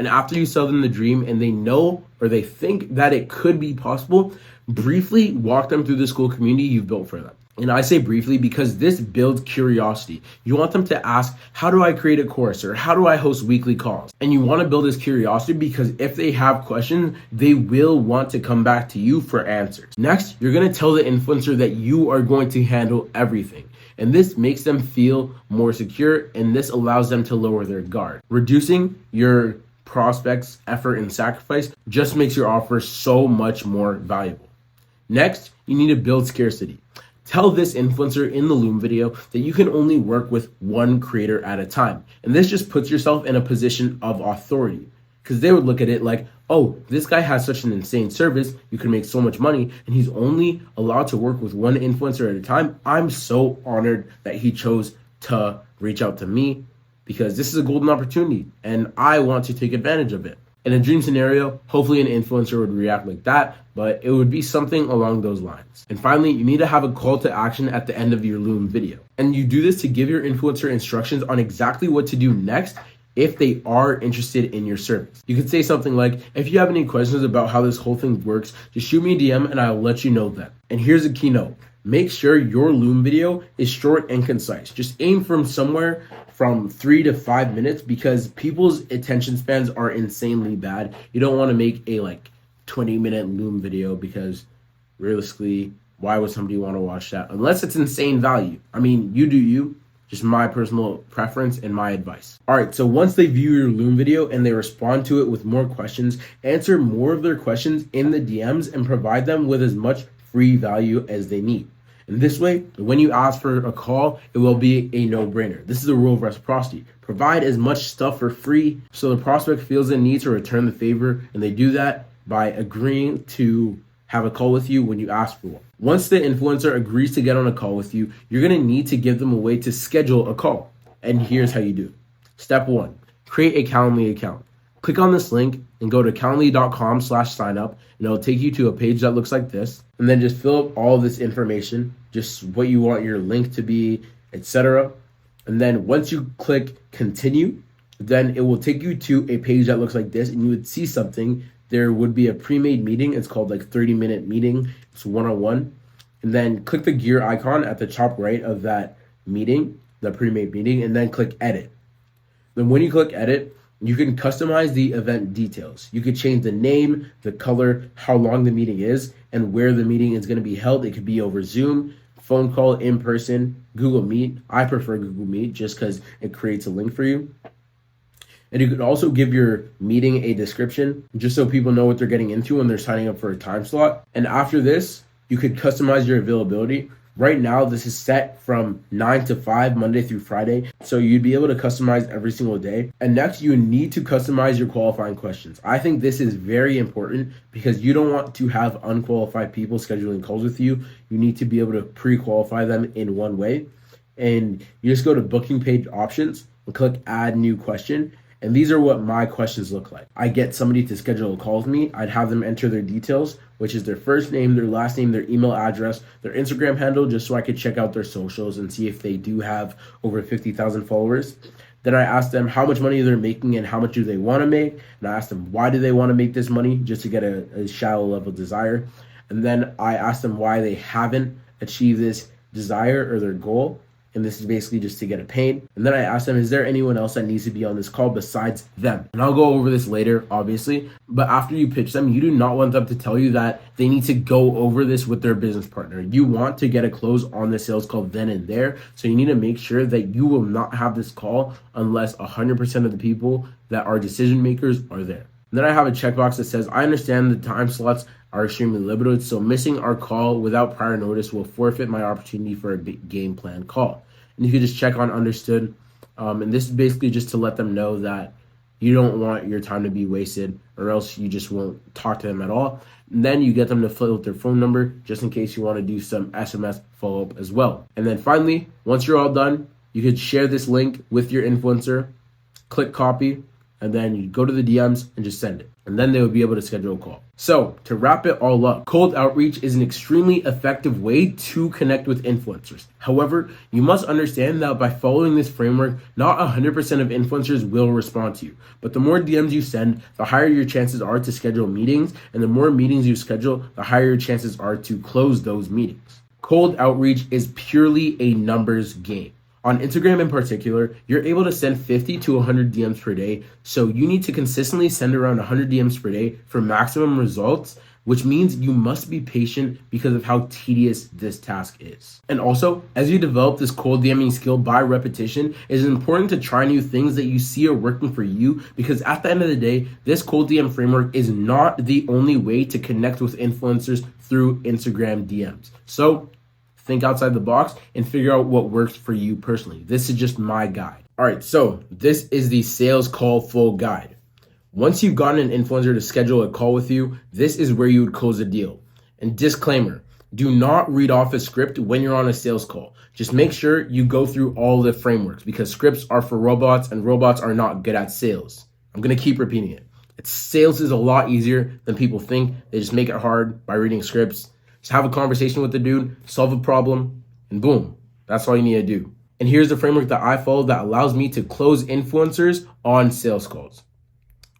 And after you sell them the dream and they know or they think that it could be possible, briefly walk them through the school community you've built for them. And I say briefly because this builds curiosity. You want them to ask, how do I create a course, or how do I host weekly calls? And you want to build this curiosity because if they have questions, they will want to come back to you for answers. Next, you're going to tell the influencer that you are going to handle everything. And this makes them feel more secure, and this allows them to lower their guard. Reducing your prospects' effort and sacrifice just makes your offer so much more valuable. Next, you need to build scarcity. Tell this influencer in the Loom video that you can only work with one creator at a time. And this just puts yourself in a position of authority, because they would look at it like, oh, this guy has such an insane service, you can make so much money, and he's only allowed to work with one influencer at a time. I'm so honored that he chose to reach out to me, because this is a golden opportunity and I want to take advantage of it. In a dream scenario, hopefully an influencer would react like that, but it would be something along those lines. And finally, you need to have a call to action at the end of your Loom video. And you do this to give your influencer instructions on exactly what to do next if they are interested in your service. You could say something like, if you have any questions about how this whole thing works, just shoot me a DM and I'll let you know then. And here's a keynote. Make sure your Loom video is short and concise. Just aim from somewhere from 3 to 5 minutes, because people's attention spans are insanely bad. You don't want to make a 20-minute Loom video, because realistically, why would somebody want to watch that? Unless it's insane value. I mean, you do you. Just my personal preference and my advice. All right, so once they view your Loom video and they respond to it with more questions, answer more of their questions in the DMs and provide them with as much free value as they need. And this way, when you ask for a call, it will be a no-brainer. This is a rule of reciprocity. Provide as much stuff for free so the prospect feels the need to return the favor, and they do that by agreeing to have a call with you when you ask for one. Once the influencer agrees to get on a call with you, you're going to need to give them a way to schedule a call. And here's how you do it. Step 1, create a Calendly account. Click on this link and go to calendly.com/signup, and it'll take you to a page that looks like this. And then just fill up all this information, just what you want your link to be, etc. And then once you click continue, then it will take you to a page that looks like this, and you would see something. There would be a pre-made meeting. It's called 30-minute meeting. It's one-on-one. And then click the gear icon at the top right of that meeting, the pre-made meeting, and then click edit. Then when you click edit, you can customize the event details. You could change the name, the color, how long the meeting is, and where the meeting is going to be held. It could be over Zoom, phone call, in person, Google Meet. I prefer Google Meet just because it creates a link for you. And you could also give your meeting a description just so people know what they're getting into when they're signing up for a time slot. And after this, you could customize your availability. Right now, this is set from 9 to 5, Monday through Friday. So you'd be able to customize every single day. And next, you need to customize your qualifying questions. I think this is very important because you don't want to have unqualified people scheduling calls with you. You need to be able to pre-qualify them in one way. And you just go to booking page options and click add new question. And these are what my questions look like. I get somebody to schedule a call with me. I'd have them enter their details, which is their first name, their last name, their email address, their Instagram handle, just so I could check out their socials and see if they do have over 50,000 followers. Then I ask them how much money they're making and how much do they want to make. And I ask them why do they want to make this money, just to get a shallow level desire. And then I ask them why they haven't achieved this desire or their goal. And this is basically just to get a pain. And then I ask them, is there anyone else that needs to be on this call besides them? And I'll go over this later, obviously. But after you pitch them, you do not want them to tell you that they need to go over this with their business partner. You want to get a close on the sales call then and there. So you need to make sure that you will not have this call unless 100% of the people that are decision makers are there. And then I have a checkbox that says, I understand the time slots are extremely limited, so missing our call without prior notice will forfeit my opportunity for a big game plan call. And you can just check on understood. And this is basically just to let them know that you don't want your time to be wasted, or else you just won't talk to them at all. And then you get them to fill out their phone number just in case you want to do some SMS follow-up as well. And then finally, once you're all done, you could share this link with your influencer, click copy, and then you go to the DMs and just send it. And then they would be able to schedule a call. So to wrap it all up, cold outreach is an extremely effective way to connect with influencers. However, you must understand that by following this framework, not 100% of influencers will respond to you. But the more DMs you send, the higher your chances are to schedule meetings. And the more meetings you schedule, the higher your chances are to close those meetings. Cold outreach is purely a numbers game. On Instagram in particular, you're able to send 50 to 100 DMs per day, so you need to consistently send around 100 DMs per day for maximum results, which means you must be patient because of how tedious this task is. And also, as you develop this cold DMing skill by repetition, it is important to try new things that you see are working for you, because at the end of the day, this cold DM framework is not the only way to connect with influencers through Instagram DMs. So think outside the box and figure out what works for you personally. This is just my guide. All right, so this is the sales call full guide. Once you've gotten an influencer to schedule a call with you, this is where you would close a deal. And disclaimer, do not read off a script when you're on a sales call. Just make sure you go through all the frameworks, because scripts are for robots and robots are not good at sales. I'm gonna keep repeating it. Sales is a lot easier than people think. They just make it hard by reading scripts. Just have a conversation with the dude, solve a problem, and boom, that's all you need to do. And here's the framework that I follow that allows me to close influencers on sales calls.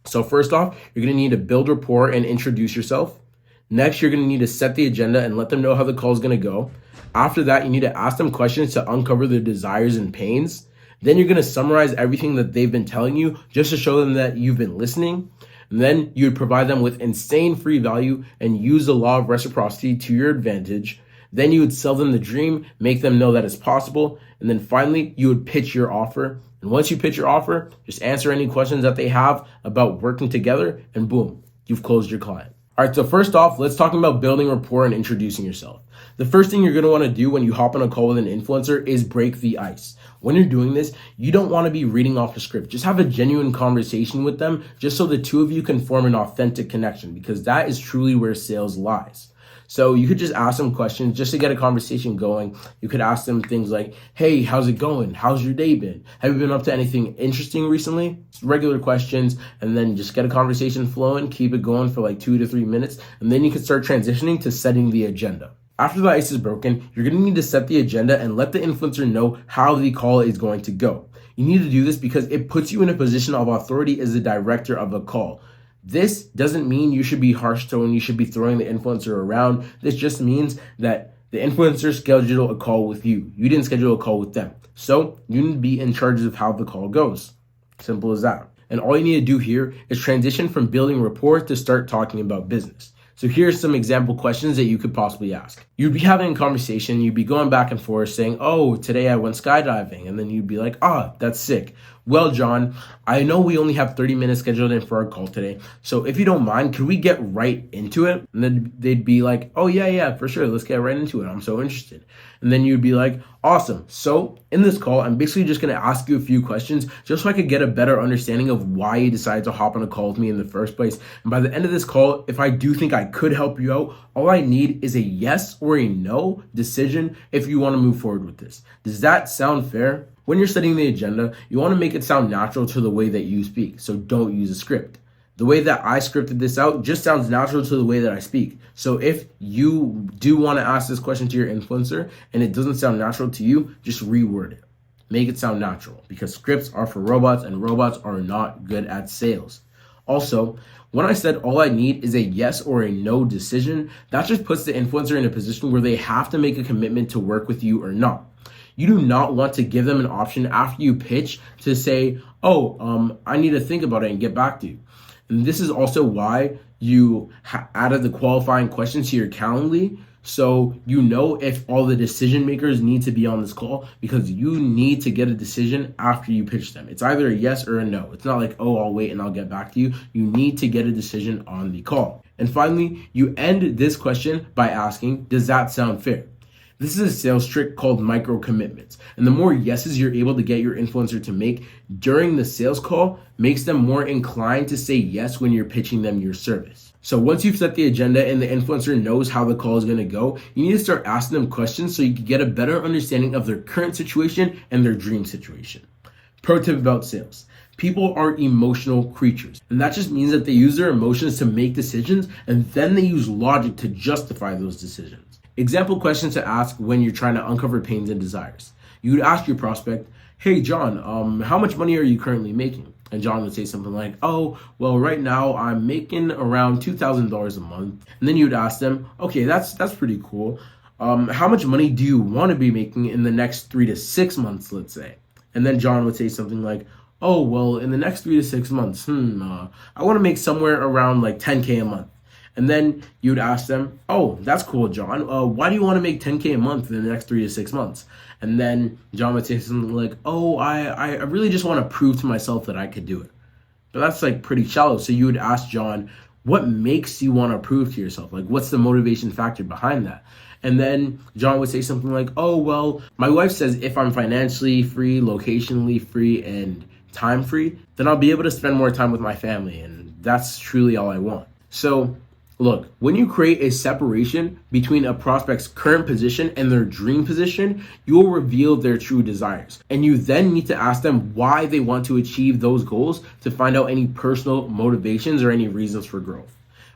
So first off, you're gonna need to build rapport and introduce yourself. Next, you're gonna need to set the agenda and let them know how the call is gonna go. After that, you need to ask them questions to uncover their desires and pains. Then you're gonna summarize everything that they've been telling you just to show them that you've been listening. And then you would provide them with insane free value and use the law of reciprocity to your advantage. Then you would sell them the dream, make them know that it's possible. And then finally, you would pitch your offer. And once you pitch your offer, just answer any questions that they have about working together, and boom, you've closed your client. All right, so first off, let's talk about building rapport and introducing yourself. The first thing you're gonna wanna do when you hop on a call with an influencer is break the ice. When you're doing this, you don't wanna be reading off a script. Just have a genuine conversation with them, just so the two of you can form an authentic connection, because that is truly where sales lies. So you could just ask them questions just to get a conversation going. You could ask them things like, hey, how's it going? How's your day been? Have you been up to anything interesting recently? Just regular questions, and then just get a conversation flowing, keep it going for like 2 to 3 minutes, and then you can start transitioning to setting the agenda. After the ice is broken, you're gonna need to set the agenda and let the influencer know how the call is going to go. You need to do this because it puts you in a position of authority as the director of a call. This doesn't mean you should be harsh tone, you should be throwing the influencer around. This just means that the influencer scheduled a call with you. You didn't schedule a call with them. So you need to be in charge of how the call goes. Simple as that. And all you need to do here is transition from building rapport to start talking about business. So here's some example questions that you could possibly ask. You'd be having a conversation, you'd be going back and forth saying, oh, today I went skydiving. And then you'd be like, that's sick. Well, John, I know we only have 30 minutes scheduled in for our call today. So if you don't mind, could we get right into it? And then they'd be like, oh, yeah, for sure. Let's get right into it. I'm so interested. And then you'd be like, awesome. So in this call, I'm basically just going to ask you a few questions just so I could get a better understanding of why you decided to hop on a call with me in the first place. And by the end of this call, if I do think I could help you out, all I need is a yes or a no decision if you want to move forward with this. Does that sound fair? When you're setting the agenda, you want to make it sound natural to the way that you speak, so don't use a script. The way that I scripted this out just sounds natural to the way that I speak. So if you do want to ask this question to your influencer and it doesn't sound natural to you, just reword it. Make it sound natural, because scripts are for robots and robots are not good at sales. Also, when I said all I need is a yes or a no decision, that just puts the influencer in a position where they have to make a commitment to work with you or not. You do not want to give them an option after you pitch to say, I need to think about it and get back to you. And this is also why you added the qualifying questions to your Calendly, so you know if all the decision makers need to be on this call, because you need to get a decision after you pitch them. It's either a yes or a no. It's not like, I'll wait and I'll get back to you. You need to get a decision on the call. And finally, you end this question by asking, does that sound fair? This is a sales trick called micro commitments. And the more yeses you're able to get your influencer to make during the sales call makes them more inclined to say yes when you're pitching them your service. So once you've set the agenda and the influencer knows how the call is going to go, you need to start asking them questions so you can get a better understanding of their current situation and their dream situation. Pro tip about sales. People are emotional creatures, and that just means that they use their emotions to make decisions, and then they use logic to justify those decisions. Example questions to ask when you're trying to uncover pains and desires. You would ask your prospect, "Hey John, how much money are you currently making?" And John would say something like, "Oh, well, right now I'm making around $2,000 a month." And then you would ask them, "Okay, that's pretty cool. How much money do you want to be making in the next 3 to 6 months, let's say?" And then John would say something like, "Oh, well, in the next 3 to 6 months, I want to make somewhere around like 10K a month." And then you'd ask them, "Oh, that's cool, John. Why do you want to make 10K a month in the next 3 to 6 months?" And then John would say something like, "Oh, I really just want to prove to myself that I could do it." But that's like pretty shallow. So you would ask John, "What makes you want to prove to yourself? Like, what's the motivation factor behind that?" And then John would say something like, "Oh, well, my wife says if I'm financially free, locationally free, and time free, then I'll be able to spend more time with my family. And that's truly all I want." So look, when you create a separation between a prospect's current position and their dream position, you will reveal their true desires. And you then need to ask them why they want to achieve those goals to find out any personal motivations or any reasons for growth.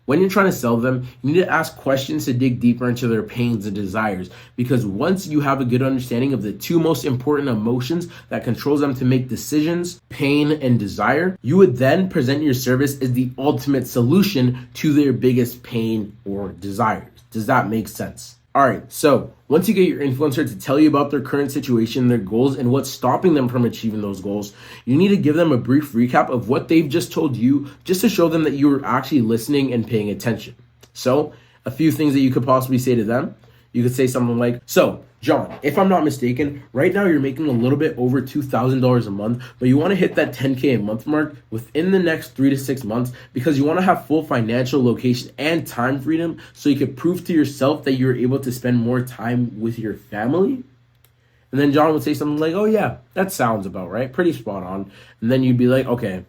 When you're trying to sell them, you need to ask questions to dig deeper into their pains and desires, because once you have a good understanding of the two most important emotions that controls them to make decisions, pain and desire, you would then present your service as the ultimate solution to their biggest pain or desires. Does that make sense? All right, so once you get your influencer to tell you about their current situation, their goals, and what's stopping them from achieving those goals, you need to give them a brief recap of what they've just told you, just to show them that you're actually listening and paying attention. So a few things that you could possibly say to them. You could say something like, "So John, if I'm not mistaken, right now you're making a little bit over $2,000 a month, but you want to hit that 10K a month mark within the next 3 to 6 months because you want to have full financial, location, and time freedom so you can prove to yourself that you're able to spend more time with your family." And then John would say something like, "Oh yeah, that sounds about right, pretty spot on." And then you'd be like, "Okay,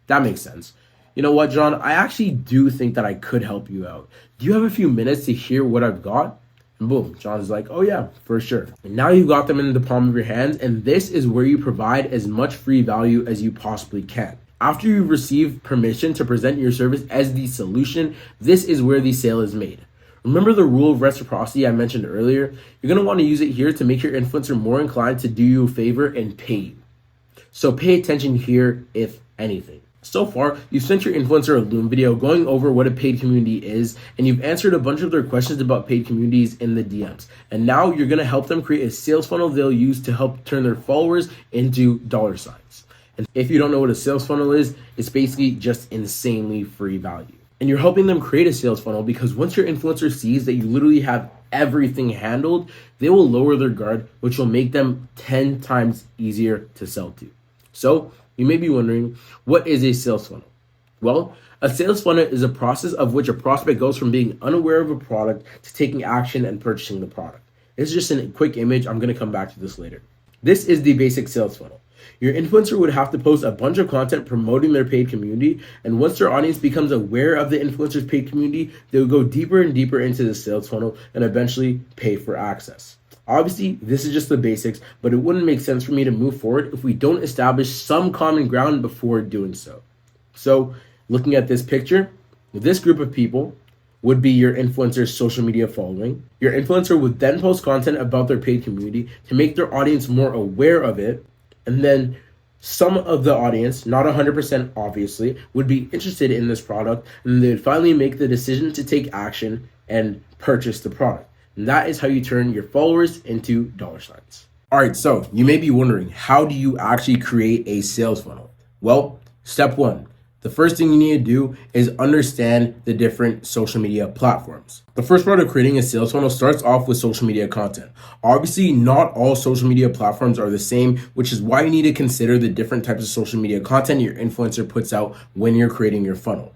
that makes sense. You know what, John, I actually do think that I could help you out. Do you have a few minutes to hear what I've got?" And boom, John's like, "Oh yeah, for sure." And now you've got them in the palm of your hands, and this is where you provide as much free value as you possibly can. After you receive permission to present your service as the solution, this is where the sale is made. Remember the rule of reciprocity I mentioned earlier? You're going to want to use it here to make your influencer more inclined to do you a favor and pay you. So pay attention here, if anything. So far, you've sent your influencer a Loom video going over what a paid community is, and you've answered a bunch of their questions about paid communities in the DMs. And now you're going to help them create a sales funnel they'll use to help turn their followers into dollar signs. And if you don't know what a sales funnel is, it's basically just insanely free value. And you're helping them create a sales funnel because once your influencer sees that you literally have everything handled, they will lower their guard, which will make them 10 times easier to sell to. So you may be wondering, what is a sales funnel? Well, a sales funnel is a process of which a prospect goes from being unaware of a product to taking action and purchasing the product. It's just a quick image. I'm going to come back to this later. This is the basic sales funnel. Your influencer would have to post a bunch of content promoting their paid community, and once their audience becomes aware of the influencer's paid community, they will go deeper and deeper into the sales funnel and eventually pay for access. Obviously, this is just the basics, but it wouldn't make sense for me to move forward if we don't establish some common ground before doing so. So, looking at this picture, this group of people would be your influencer's social media following. Your influencer would then post content about their paid community to make their audience more aware of it, and then some of the audience, not 100% obviously, would be interested in this product, and they would finally make the decision to take action and purchase the product. And that is how you turn your followers into dollar signs. All right, so you may be wondering, how do you actually create a sales funnel? Well, step one, the first thing you need to do is understand the different social media platforms. The first part of creating a sales funnel starts off with social media content. Obviously, not all social media platforms are the same, which is why you need to consider the different types of social media content your influencer puts out when you're creating your funnel.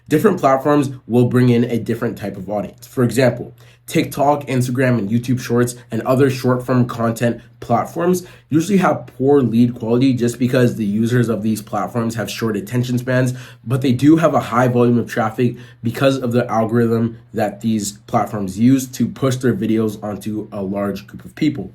Different platforms will bring in a different type of audience. For example, TikTok, Instagram, and YouTube Shorts and other short-form content platforms usually have poor lead quality just because the users of these platforms have short attention spans, but they do have a high volume of traffic because of the algorithm that these platforms use to push their videos onto a large group of people.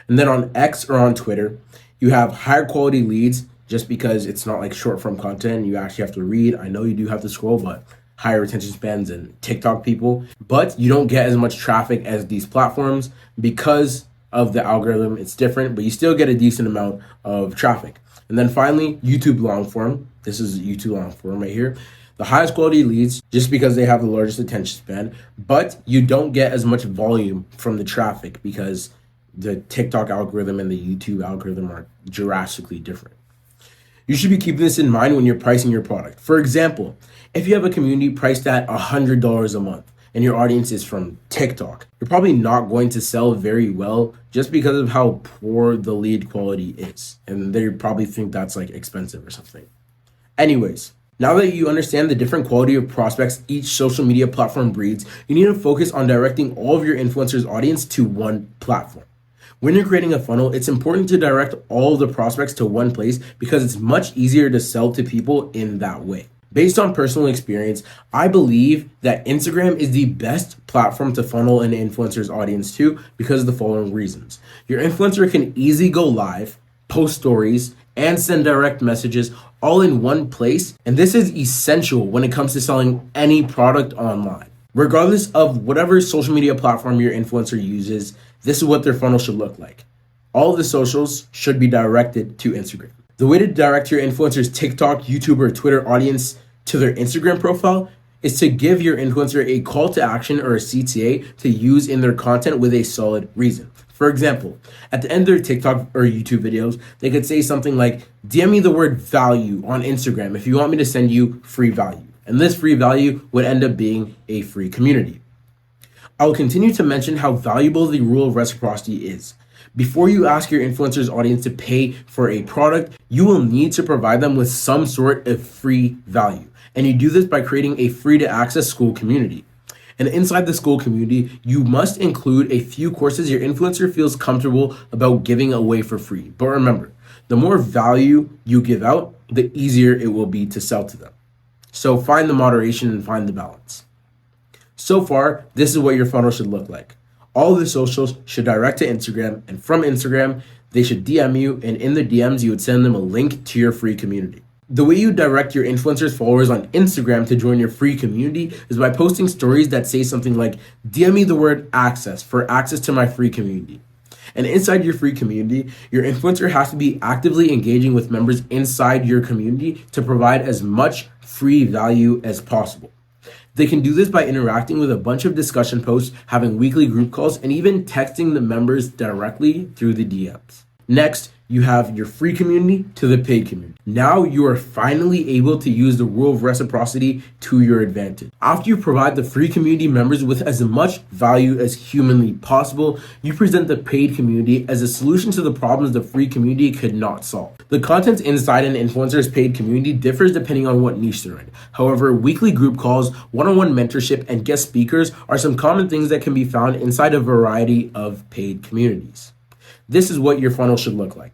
And then on X or on Twitter, you have higher quality leads, just because it's not like short form content. You actually have to read. I know you do have to scroll, but higher retention spans than TikTok people. But you don't get as much traffic as these platforms because of the algorithm. It's different, but you still get a decent amount of traffic. And then finally, YouTube long form. This is YouTube long form right here. The highest quality leads just because they have the largest attention span, but you don't get as much volume from the traffic because the TikTok algorithm and the YouTube algorithm are drastically different. You should be keeping this in mind when you're pricing your product. For example, if you have a community priced at $100 a month and your audience is from TikTok, you're probably not going to sell very well just because of how poor the lead quality is. And they probably think that's like expensive or something. Anyways, now that you understand the different quality of prospects each social media platform breeds, you need to focus on directing all of your influencers' audience to one platform. When you're creating a funnel, it's important to direct all of the prospects to one place because it's much easier to sell to people in that way. Based on personal experience, I believe that Instagram is the best platform to funnel an influencer's audience to because of the following reasons. Your influencer can easily go live, post stories, and send direct messages all in one place. And this is essential when it comes to selling any product online. Regardless of whatever social media platform your influencer uses, this is what their funnel should look like. All of the socials should be directed to Instagram. The way to direct your influencer's TikTok, YouTube, or Twitter audience to their Instagram profile is to give your influencer a call to action or a CTA to use in their content with a solid reason. For example, at the end of their TikTok or YouTube videos, they could say something like, DM me the word value on Instagram if you want me to send you free value. And this free value would end up being a free community. I will continue to mention how valuable the rule of reciprocity is. Before you ask your influencer's audience to pay for a product, you will need to provide them with some sort of free value. And you do this by creating a free to access school community. And inside the school community, you must include a few courses your influencer feels comfortable about giving away for free. But remember, the more value you give out, the easier it will be to sell to them. So find the moderation and find the balance. So far, this is what your funnel should look like. All of the socials should direct to Instagram, and from Instagram, they should DM you, and in the DMs, you would send them a link to your free community. The way you direct your influencers' followers on Instagram to join your free community is by posting stories that say something like, DM me the word access for access to my free community. And inside your free community, your influencer has to be actively engaging with members inside your community to provide as much free value as possible. They can do this by interacting with a bunch of discussion posts, having weekly group calls, and even texting the members directly through the DMs. Next, you have your free community to the paid community. Now you are finally able to use the rule of reciprocity to your advantage. After you provide the free community members with as much value as humanly possible, you present the paid community as a solution to the problems the free community could not solve. The content inside an influencer's paid community differs depending on what niche they're in. However, weekly group calls, one-on-one mentorship, and guest speakers are some common things that can be found inside a variety of paid communities. This is what your funnel should look like.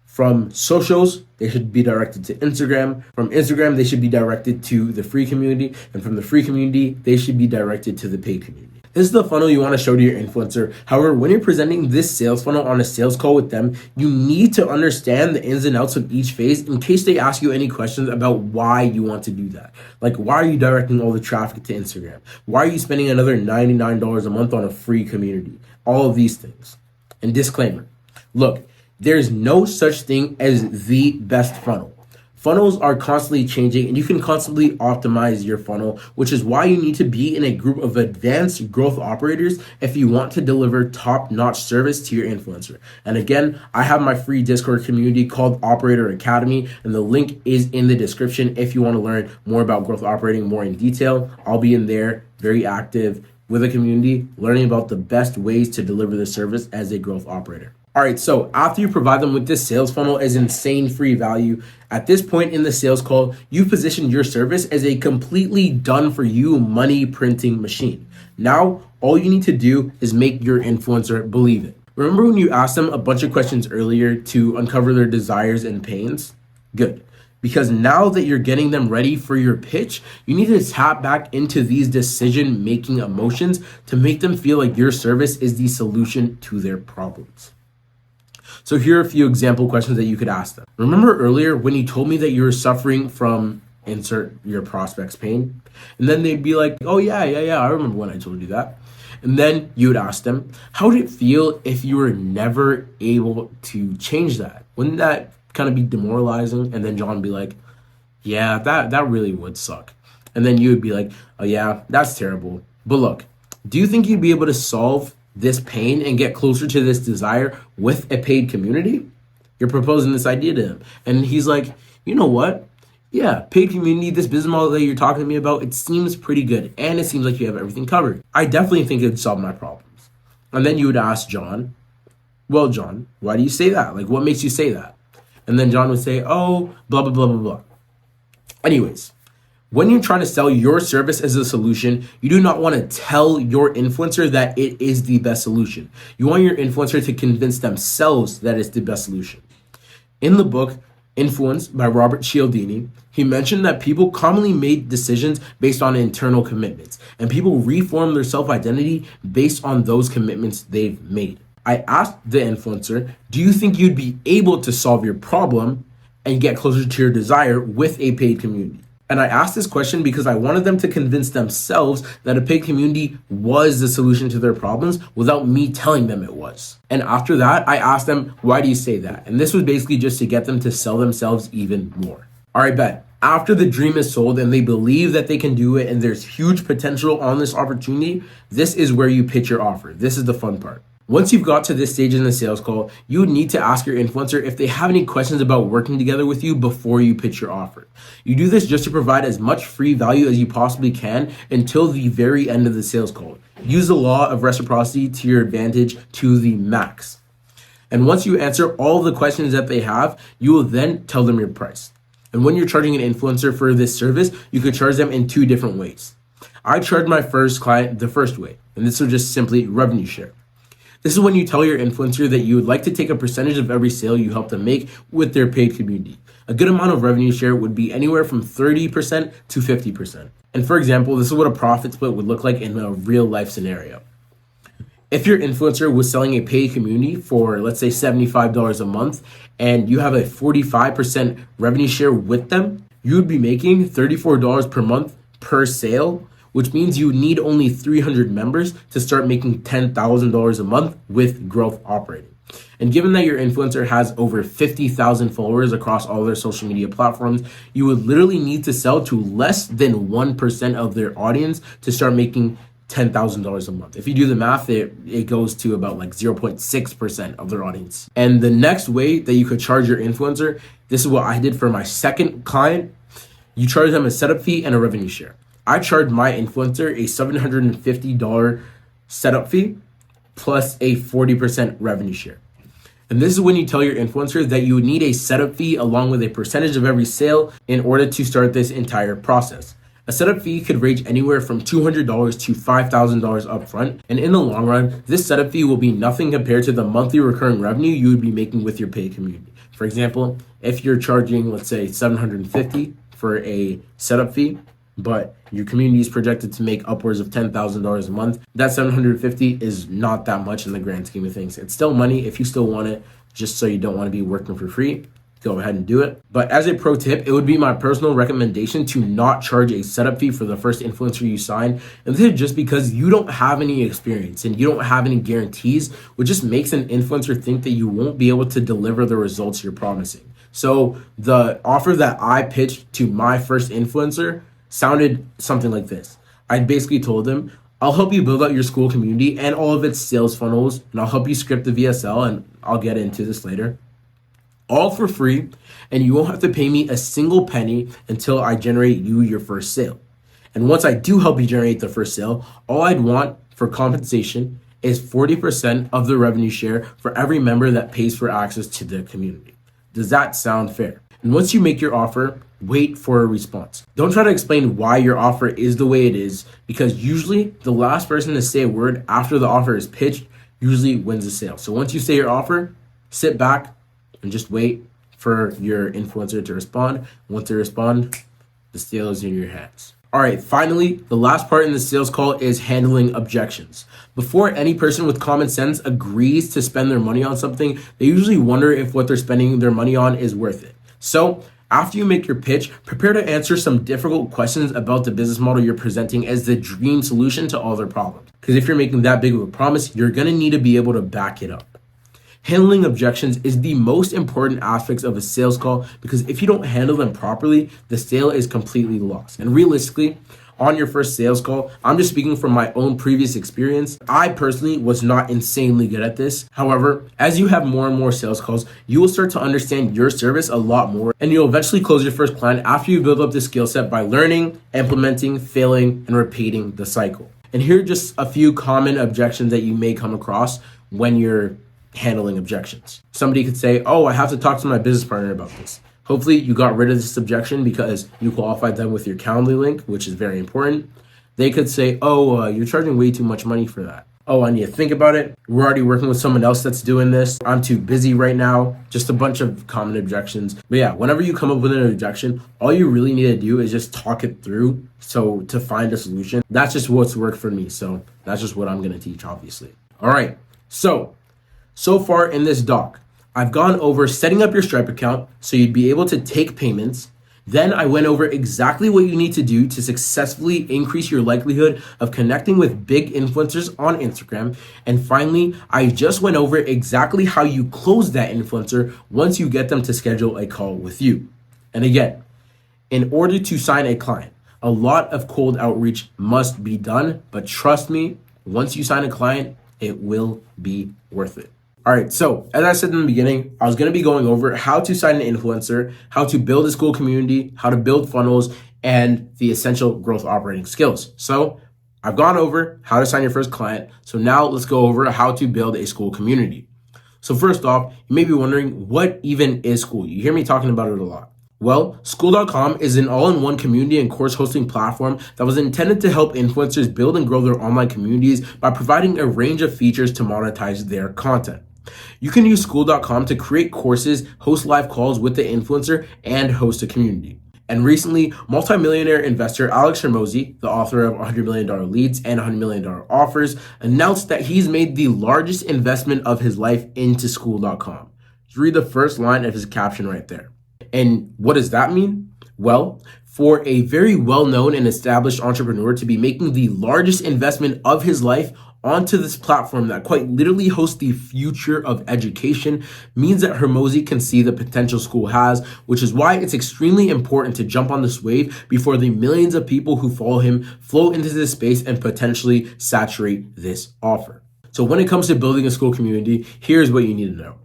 From socials, they should be directed to Instagram. From Instagram, they should be directed to the free community. And from the free community, they should be directed to the paid community. This is the funnel you want to show to your influencer. However, when you're presenting this sales funnel on a sales call with them, you need to understand the ins and outs of each phase in case they ask you any questions about why you want to do that. Like, why are you directing all the traffic to Instagram? Why are you spending another $99 a month on a free community? All of these things. And disclaimer, look, there's no such thing as the best funnel. Funnels are constantly changing and you can constantly optimize your funnel, which is why you need to be in a group of advanced growth operators if you want to deliver top-notch service to your influencer. And again, I have my free Discord community called Operator Academy, and the link is in the description if you want to learn more about growth operating more in detail. I'll be in there, very active with a community, learning about the best ways to deliver the service as a growth operator. All right, so after you provide them with this sales funnel as insane free value, at this point in the sales call, you position your service as a completely done for you money printing machine. Now, all you need to do is make your influencer believe it. Remember when you asked them a bunch of questions earlier to uncover their desires and pains? Good. Because now that you're getting them ready for your pitch, you need to tap back into these decision-making emotions to make them feel like your service is the solution to their problems. So here are a few example questions that you could ask them. Remember earlier when you told me that you were suffering from insert your prospect's pain? And then they'd be like, oh yeah, I remember when I told you that. And then you would ask them, how would it feel if you were never able to change that? Wouldn't that kind of be demoralizing? And then John would be like, yeah, that really would suck. And then you would be like, oh yeah, that's terrible. But look, do you think you'd be able to solve this pain and get closer to this desire with a paid community? You're proposing this idea to him. And he's like, you know what? Yeah, paid community, this business model that you're talking to me about, it seems pretty good. And it seems like you have everything covered. I definitely think it would solve my problems. And then you would ask John, well, John, why do you say that? Like, what makes you say that? And then John would say, oh, blah, blah, blah, blah, blah. Anyways, when you're trying to sell your service as a solution, you do not want to tell your influencer that it is the best solution. You want your influencer to convince themselves that it's the best solution. In the book, Influence by Robert Cialdini, he mentioned that people commonly make decisions based on internal commitments, and people reform their self-identity based on those commitments they've made. I asked the influencer, do you think you'd be able to solve your problem and get closer to your desire with a paid community? And I asked this question because I wanted them to convince themselves that a paid community was the solution to their problems without me telling them it was. And after that, I asked them, why do you say that? And this was basically just to get them to sell themselves even more. All right, bet. After the dream is sold and they believe that they can do it and there's huge potential on this opportunity, this is where you pitch your offer. This is the fun part. Once you've got to this stage in the sales call, you would need to ask your influencer if they have any questions about working together with you before you pitch your offer. You do this just to provide as much free value as you possibly can until the very end of the sales call. Use the law of reciprocity to your advantage to the max. And once you answer all the questions that they have, you will then tell them your price. And when you're charging an influencer for this service, you could charge them in two different ways. I charge my first client the first way, and this will just simply revenue share. This is when you tell your influencer that you would like to take a percentage of every sale you help them make with their paid community. A good amount of revenue share would be anywhere from 30% to 50%. And for example, this is what a profit split would look like in a real life scenario. If your influencer was selling a paid community for, let's say, $75 a month, and you have a 45% revenue share with them, you would be making $34 per month per sale, which means you need only 300 members to start making $10,000 a month with growth operating. And given that your influencer has over 50,000 followers across all their social media platforms, you would literally need to sell to less than 1% of their audience to start making $10,000 a month. If you do the math, it goes to about like 0.6% of their audience. And the next way that you could charge your influencer, this is what I did for my second client. You charge them a setup fee and a revenue share. I charged my influencer a $750 setup fee plus a 40% revenue share. And this is when you tell your influencer that you would need a setup fee along with a percentage of every sale in order to start this entire process. A setup fee could range anywhere from $200 to $5,000 upfront. And in the long run, this setup fee will be nothing compared to the monthly recurring revenue you would be making with your paid community. For example, if you're charging, let's say, $750 for a setup fee, but your community is projected to make upwards of $10,000 a month, that $750 is not that much in the grand scheme of things. It's still money if you still want it, just so you don't want to be working for free. Go ahead and do it. But as a pro tip, it would be my personal recommendation to not charge a setup fee for the first influencer you sign. And this is just because you don't have any experience and you don't have any guarantees, which just makes an influencer think that you won't be able to deliver the results you're promising. So the offer that I pitched to my first influencer sounded something like this. I basically told them, I'll help you build out your school community and all of its sales funnels, and I'll help you script the VSL, and I'll get into this later. All for free, and you won't have to pay me a single penny until I generate you your first sale. And once I do help you generate the first sale, all I'd want for compensation is 40% of the revenue share for every member that pays for access to the community. Does that sound fair? And once you make your offer, wait for a response. Don't try to explain why your offer is the way it is, because usually the last person to say a word after the offer is pitched usually wins the sale. So once you say your offer, sit back and just wait for your influencer to respond. Once they respond, the sale is in your hands. All right, finally, the last part in the sales call is handling objections. Before any person with common sense agrees to spend their money on something, they usually wonder if what they're spending their money on is worth it. So after you make your pitch, prepare to answer some difficult questions about the business model you're presenting as the dream solution to all their problems. Because if you're making that big of a promise, you're gonna need to be able to back it up. Handling objections is the most important aspects of a sales call because if you don't handle them properly, the sale is completely lost. And realistically, on your first sales call, I'm just speaking from my own previous experience. I personally was not insanely good at this. However, as you have more and more sales calls, you will start to understand your service a lot more and you'll eventually close your first client after you build up the skill set by learning, implementing, failing, and repeating the cycle. And here are just a few common objections that you may come across when you're handling objections. Somebody could say, oh, I have to talk to my business partner about this. Hopefully you got rid of this objection because you qualified them with your Calendly link, which is very important. They could say, oh, you're charging way too much money for that. Oh, I need to think about it. We're already working with someone else that's doing this. I'm too busy right now. Just a bunch of common objections. But yeah, whenever you come up with an objection, all you really need to do is just talk it through. So to find a solution, that's just what's worked for me. So that's just what I'm going to teach, obviously. All right. So far in this doc, I've gone over setting up your Stripe account so you'd be able to take payments. Then I went over exactly what you need to do to successfully increase your likelihood of connecting with big influencers on Instagram. And finally, I just went over exactly how you close that influencer once you get them to schedule a call with you. And again, in order to sign a client, a lot of cold outreach must be done, but trust me, once you sign a client, it will be worth it. All right, so as I said in the beginning, I was going to be going over how to sign an influencer, how to build a school community, how to build funnels, and the essential growth operating skills. So I've gone over how to sign your first client. So now let's go over how to build a school community. So first off, you may be wondering, what even is school? You hear me talking about it a lot. Well, School.com is an all-in-one community and course hosting platform that was intended to help influencers build and grow their online communities by providing a range of features to monetize their content. You can use School.com to create courses, host live calls with the influencer, and host a community. And recently, multimillionaire investor Alex Hormozi, the author of $100 million Leads and $100 million Offers, announced that he's made the largest investment of his life into School.com. Just read the first line of his caption right there. And what does that mean? Well, for a very well-known and established entrepreneur to be making the largest investment of his life onto this platform that quite literally hosts the future of education means that Hormozi can see the potential school has, which is why it's extremely important to jump on this wave before the millions of people who follow him flow into this space and potentially saturate this offer. So when it comes to building a school community, here's what you need to know.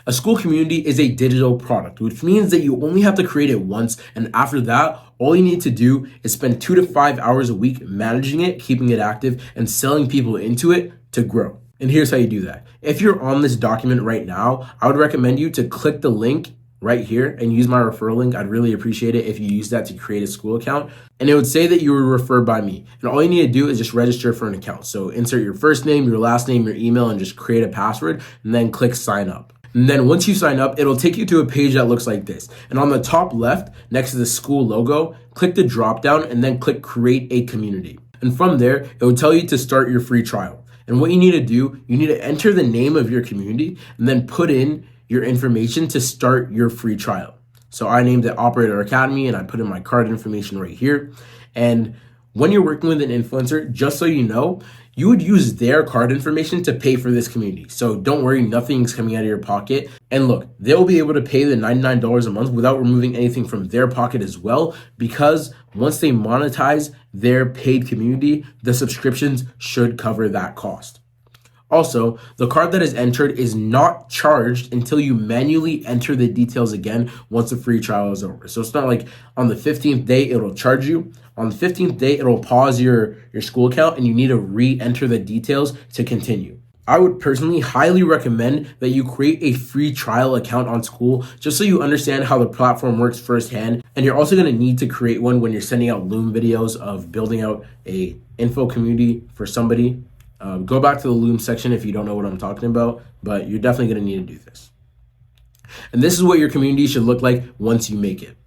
A school community is a digital product, which means that you only have to create it once, and after that, all you need to do is spend 2 to 5 hours a week managing it, keeping it active, and selling people into it to grow. And here's how you do that. If you're on this document right now, I would recommend you to click the link right here and use my referral link. I'd really appreciate it if you use that to create a school account. And it would say that you were referred by me. And all you need to do is just register for an account. So insert your first name, your last name, your email, and just create a password, and then click sign up. And then once you sign up, it'll take you to a page that looks like this. And on the top left, next to the school logo, click the drop down and then click create a community. And from there, it will tell you to start your free trial. And what you need to do, you need to enter the name of your community and then put in your information to start your free trial. So I named it Operator Academy and I put in my card information right here. And when you're working with an influencer, just so you know, you would use their card information to pay for this community. So don't worry, nothing's coming out of your pocket. And look, they'll be able to pay the $99 a month without removing anything from their pocket as well, because once they monetize their paid community, the subscriptions should cover that cost. Also, the card that is entered is not charged until you manually enter the details again once the free trial is over. So it's not like on the 15th day, it'll charge you. On the 15th day, it'll pause your school account and you need to re-enter the details to continue. I would personally highly recommend that you create a free trial account on School just so you understand how the platform works firsthand. And you're also going to need to create one when you're sending out Loom videos of building out a info community for somebody. Go back to the Loom section if you don't know what I'm talking about, but you're definitely going to need to do this. And this is what your community should look like once you make it.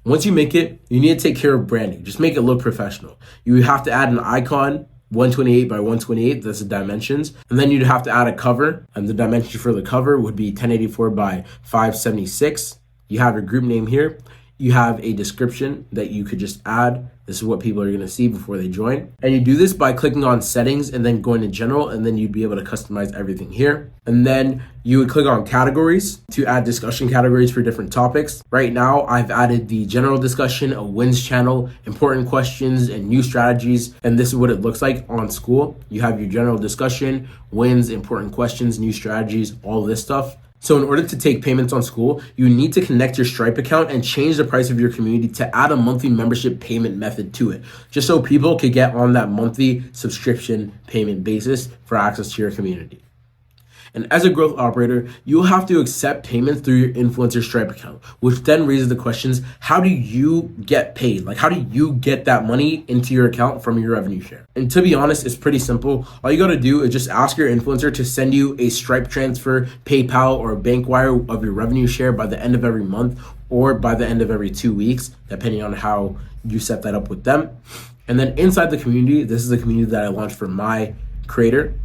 Once you make it, you need to take care of branding. Just make it look professional. You have to add an icon, 128 by 128, that's the dimensions. And then you'd have to add a cover, and the dimension for the cover would be 1084 by 576. You have your group name here. You have a description that you could just add. This is what people are going to see before they join. And you do this by clicking on settings and then going to general, and then you'd be able to customize everything here. And then you would click on categories to add discussion categories for different topics. Right now, I've added the general discussion, a wins channel, important questions, and new strategies. And this is what it looks like on school. You have your general discussion, wins, important questions, new strategies, all this stuff. So in order to take payments on school, you need to connect your Stripe account and change the price of your community to add a monthly membership payment method to it, just so people could get on that monthly subscription payment basis for access to your community. And as a growth operator, you'll have to accept payments through your influencer Stripe account, which then raises the questions, how do you get paid? Like, how do you get that money into your account from your revenue share? And to be honest, it's pretty simple. All you gotta do is just ask your influencer to send you a Stripe transfer, PayPal, or bank wire of your revenue share by the end of every month or by the end of every 2 weeks, depending on how you set that up with them. And then inside the community, this is a community that I launched for my creator.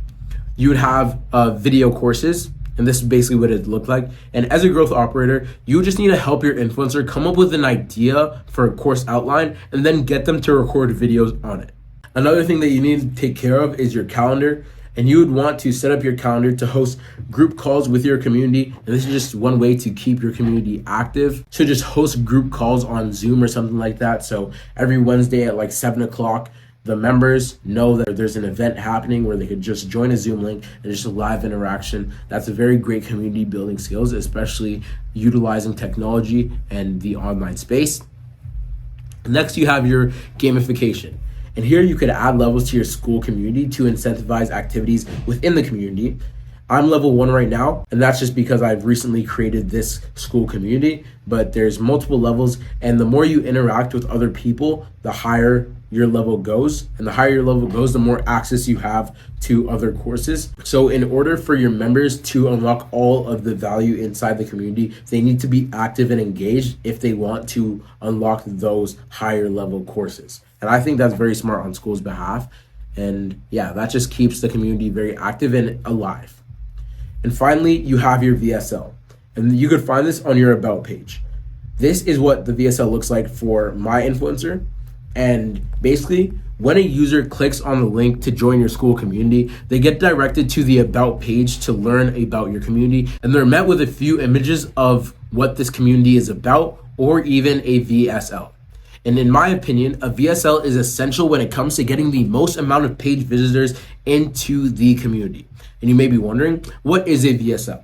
You would have video courses, and this is basically what it looked like. And as a growth operator, you just need to help your influencer come up with an idea for a course outline and then get them to record videos on it. Another thing that you need to take care of is your calendar, and you would want to set up your calendar to host group calls with your community. And this is just one way to keep your community active. So just host group calls on Zoom or something like that. So every Wednesday at like 7 o'clock, the members know that there's an event happening where they could just join a Zoom link and just a live interaction. That's a very great community building skills, especially utilizing technology and the online space. Next, you have your gamification. And here you could add levels to your school community to incentivize activities within the community. I'm level 1 right now, and that's just because I've recently created this school community, but there's multiple levels, and the more you interact with other people, the higher your level goes, and the higher your level goes, the more access you have to other courses. So in order for your members to unlock all of the value inside the community, they need to be active and engaged if they want to unlock those higher level courses. And I think that's very smart on school's behalf. And yeah, that just keeps the community very active and alive. And finally, you have your VSL. And you could find this on your About page. This is what the VSL looks like for my influencer. And basically, when a user clicks on the link to join your school community, they get directed to the About page to learn about your community. And they're met with a few images of what this community is about, or even a VSL. And in my opinion, a VSL is essential when it comes to getting the most amount of page visitors into the community. And you may be wondering, what is a VSL?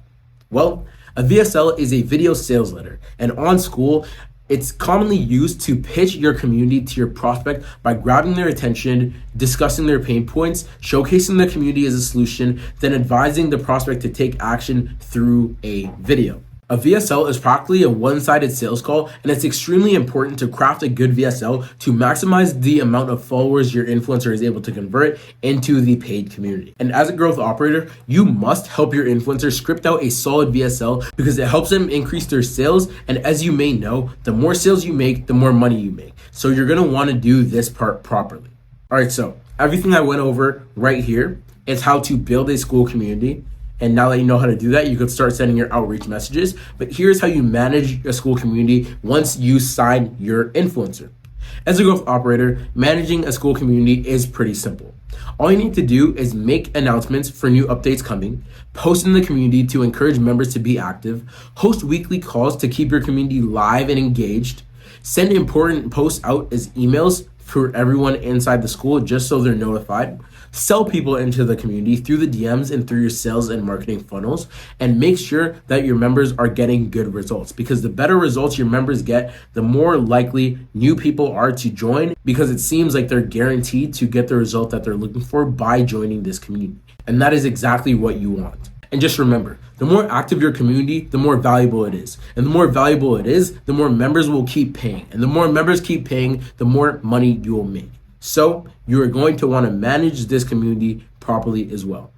Well, a VSL is a video sales letter. And on school, it's commonly used to pitch your community to your prospect by grabbing their attention, discussing their pain points, showcasing the community as a solution, then advising the prospect to take action through a video. A VSL is practically a one-sided sales call, and it's extremely important to craft a good VSL to maximize the amount of followers your influencer is able to convert into the paid community. And as a growth operator, you must help your influencer script out a solid VSL because it helps them increase their sales. And as you may know, the more sales you make, the more money you make. So you're gonna wanna do this part properly. All right, so everything I went over right here is how to build a school community. And now that you know how to do that, you could start sending your outreach messages. But here's how you manage a school community once you sign your influencer. As a growth operator, managing a school community is pretty simple. All you need to do is make announcements for new updates coming, post in the community to encourage members to be active, host weekly calls to keep your community live and engaged, send important posts out as emails for everyone inside the school just so they're notified, sell people into the community through the DMs and through your sales and marketing funnels, and make sure that your members are getting good results, because the better results your members get, the more likely new people are to join, because it seems like they're guaranteed to get the result that they're looking for by joining this community. And that is exactly what you want. And just remember, the more active your community, the more valuable it is. And the more valuable it is, the more members will keep paying. And the more members keep paying, the more money you will make. So you are going to want to manage this community properly as well.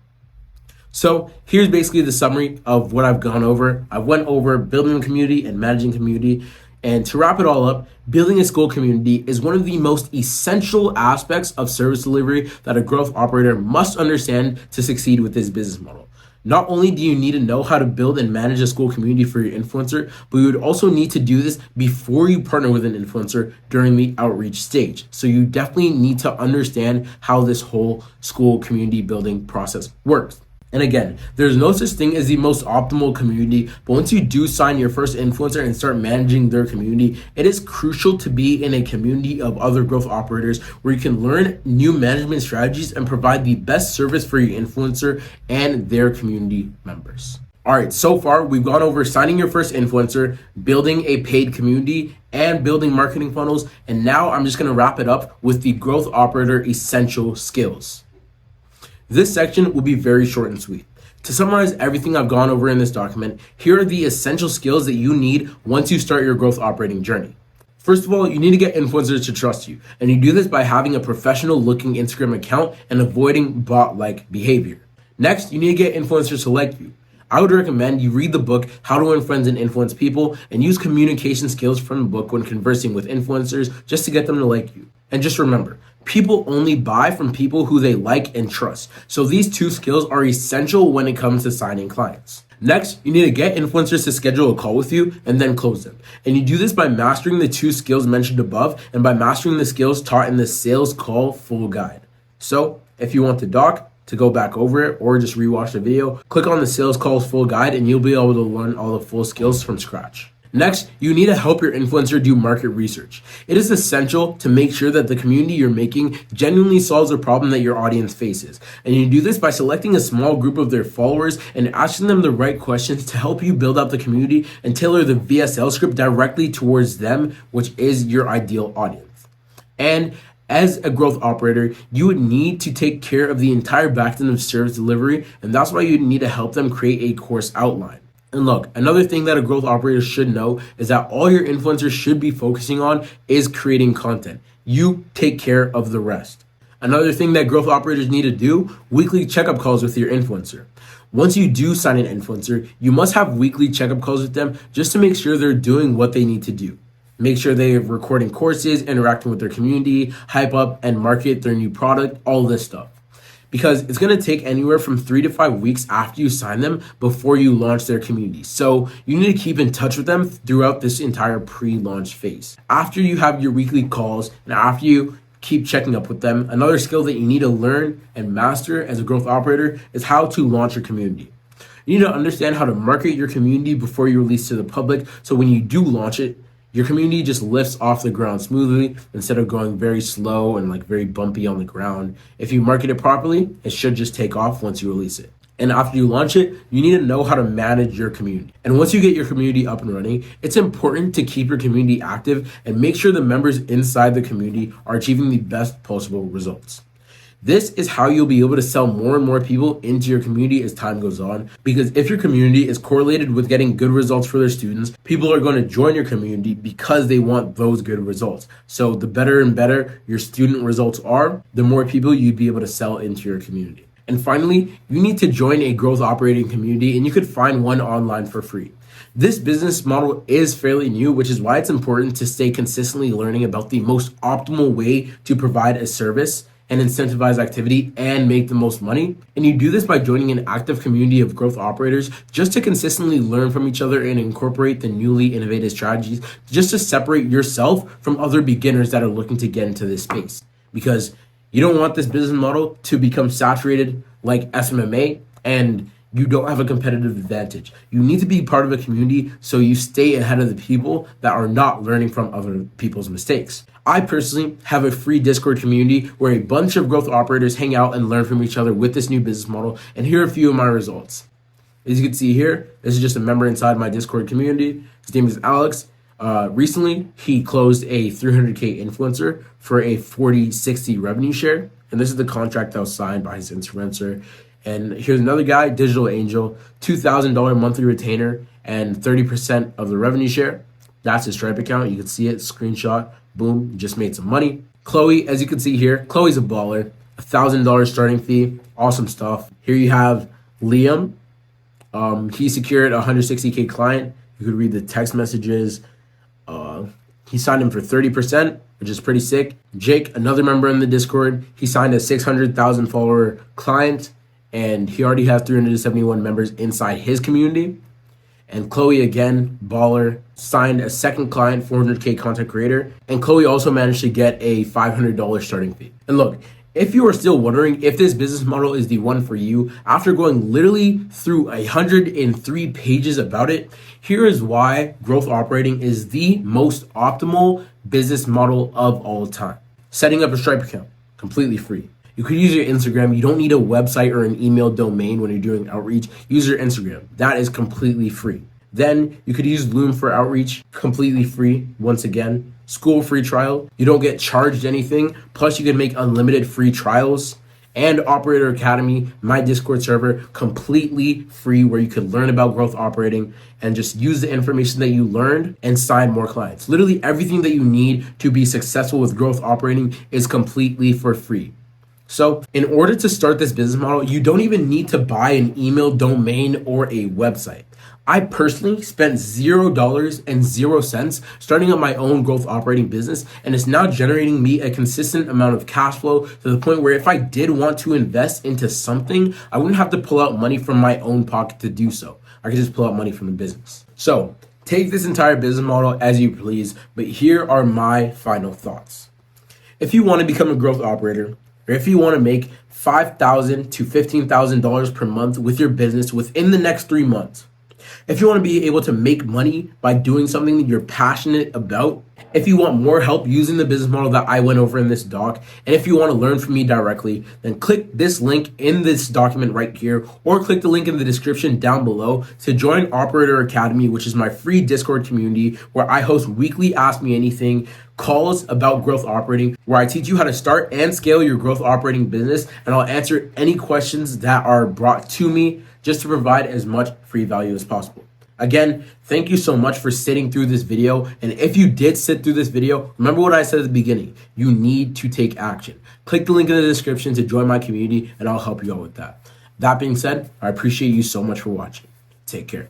So here's basically the summary of what I've gone over. I went over building a community and managing community. And to wrap it all up, building a school community is one of the most essential aspects of service delivery that a growth operator must understand to succeed with this business model. Not only do you need to know how to build and manage a school community for your influencer, but you would also need to do this before you partner with an influencer during the outreach stage. So you definitely need to understand how this whole school community building process works. And again, there's no such thing as the most optimal community, but once you do sign your first influencer and start managing their community, it is crucial to be in a community of other growth operators where you can learn new management strategies and provide the best service for your influencer and their community members. All right, so far we've gone over signing your first influencer, building a paid community, and building marketing funnels. And now I'm just gonna wrap it up with the growth operator essential skills. This section will be very short and sweet. To summarize everything I've gone over in this document, here are the essential skills that you need once you start your growth operating journey. First of all, you need to get influencers to trust you, and you do this by having a professional looking Instagram account and avoiding bot-like behavior. Next, you need to get influencers to like you. I would recommend you read the book, How to Win Friends and Influence People, and use communication skills from the book when conversing with influencers just to get them to like you. And just remember, people only buy from people who they like and trust. So these two skills are essential when it comes to signing clients. Next, you need to get influencers to schedule a call with you and then close them. And you do this by mastering the two skills mentioned above and by mastering the skills taught in the sales call full guide. So if you want the doc to go back over it or just rewatch the video, click on the sales calls full guide and you'll be able to learn all the full skills from scratch. Next, you need to help your influencer do market research. It is essential to make sure that the community you're making genuinely solves a problem that your audience faces. And you do this by selecting a small group of their followers and asking them the right questions to help you build up the community and tailor the VSL script directly towards them, which is your ideal audience. And as a growth operator, you would need to take care of the entire backend of service delivery, and that's why you need to help them create a course outline. And look, another thing that a growth operator should know is that all your influencers should be focusing on is creating content. You take care of the rest. Another thing that growth operators need to do, weekly checkup calls with your influencer. Once you do sign an influencer, you must have weekly checkup calls with them just to make sure they're doing what they need to do. Make sure they're recording courses, interacting with their community, hype up and market their new product, all this stuff. Because it's going to take anywhere from 3 to 5 weeks after you sign them before you launch their community. So you need to keep in touch with them throughout this entire pre-launch phase. After you have your weekly calls and after you keep checking up with them, another skill that you need to learn and master as a growth operator is how to launch your community. You need to understand how to market your community before you release to the public. So when you do launch it, your community just lifts off the ground smoothly instead of going very slow and very bumpy on the ground. If you market it properly, it should just take off once you release it. And after you launch it, you need to know how to manage your community. And once you get your community up and running, it's important to keep your community active and make sure the members inside the community are achieving the best possible results. This is how you'll be able to sell more and more people into your community as time goes on. Because if your community is correlated with getting good results for their students, people are going to join your community because they want those good results. So the better and better your student results are, the more people you'd be able to sell into your community. And finally, you need to join a growth operating community, and you could find one online for free. This business model is fairly new, which is why it's important to stay consistently learning about the most optimal way to provide a service and incentivize activity and make the most money. And you do this by joining an active community of growth operators just to consistently learn from each other and incorporate the newly innovative strategies just to separate yourself from other beginners that are looking to get into this space. Because you don't want this business model to become saturated like SMMA and you don't have a competitive advantage. You need to be part of a community so you stay ahead of the people that are not learning from other people's mistakes. I personally have a free Discord community where a bunch of growth operators hang out and learn from each other with this new business model, and here are a few of my results. As you can see here, this is just a member inside my Discord community. His name is Alex. Recently, he closed a 300K influencer for a 40-60 revenue share, and this is the contract that was signed by his influencer. And here's another guy, Digital Angel, $2,000 monthly retainer and 30% of the revenue share. That's his Stripe account. You can see it, screenshot, boom, just made some money. Chloe, as you can see here, Chloe's a baller, $1,000 starting fee, awesome stuff. Here you have Liam. He secured a 160K client. You could read the text messages. he signed him for 30%, which is pretty sick. Jake, another member in the Discord, he signed a 600,000 follower client, and he already has 371 members inside his community. And Chloe, again, baller, signed a second client, 400K content creator. And Chloe also managed to get a $500 starting fee. And look, if you are still wondering if this business model is the one for you, after going literally through 103 pages about it, here is why growth operating is the most optimal business model of all time. Setting up a Stripe account, completely free. You could use your Instagram. You don't need a website or an email domain when you're doing outreach. Use your Instagram. That is completely free. Then you could use Loom for outreach, completely free. Once again, school free trial. You don't get charged anything. Plus you can make unlimited free trials. And Operator Academy, my Discord server, completely free, where you could learn about growth operating and just use the information that you learned and sign more clients. Literally everything that you need to be successful with growth operating is completely for free. So in order to start this business model, you don't even need to buy an email domain or a website. I personally spent $0 starting up my own growth operating business, and it's now generating me a consistent amount of cash flow to the point where if I did want to invest into something, I wouldn't have to pull out money from my own pocket to do so. I could just pull out money from the business. So take this entire business model as you please, but here are my final thoughts. If you want to become a growth operator, or if you want to make $5,000 to $15,000 per month with your business within the next 3 months, if you want to be able to make money by doing something that you're passionate about, if you want more help using the business model that I went over in this doc, and if you want to learn from me directly, then click this link in this document right here, or click the link in the description down below to join Operator Academy, which is my free Discord community where I host weekly Ask Me Anything calls about growth operating, where I teach you how to start and scale your growth operating business, and I'll answer any questions that are brought to me just to provide as much free value as possible. Again, thank you so much for sitting through this video. And if you did sit through this video, remember what I said at the beginning. You need to take action. Click the link in the description to join my community, and I'll help you out with that. That being said, I appreciate you so much for watching. Take care.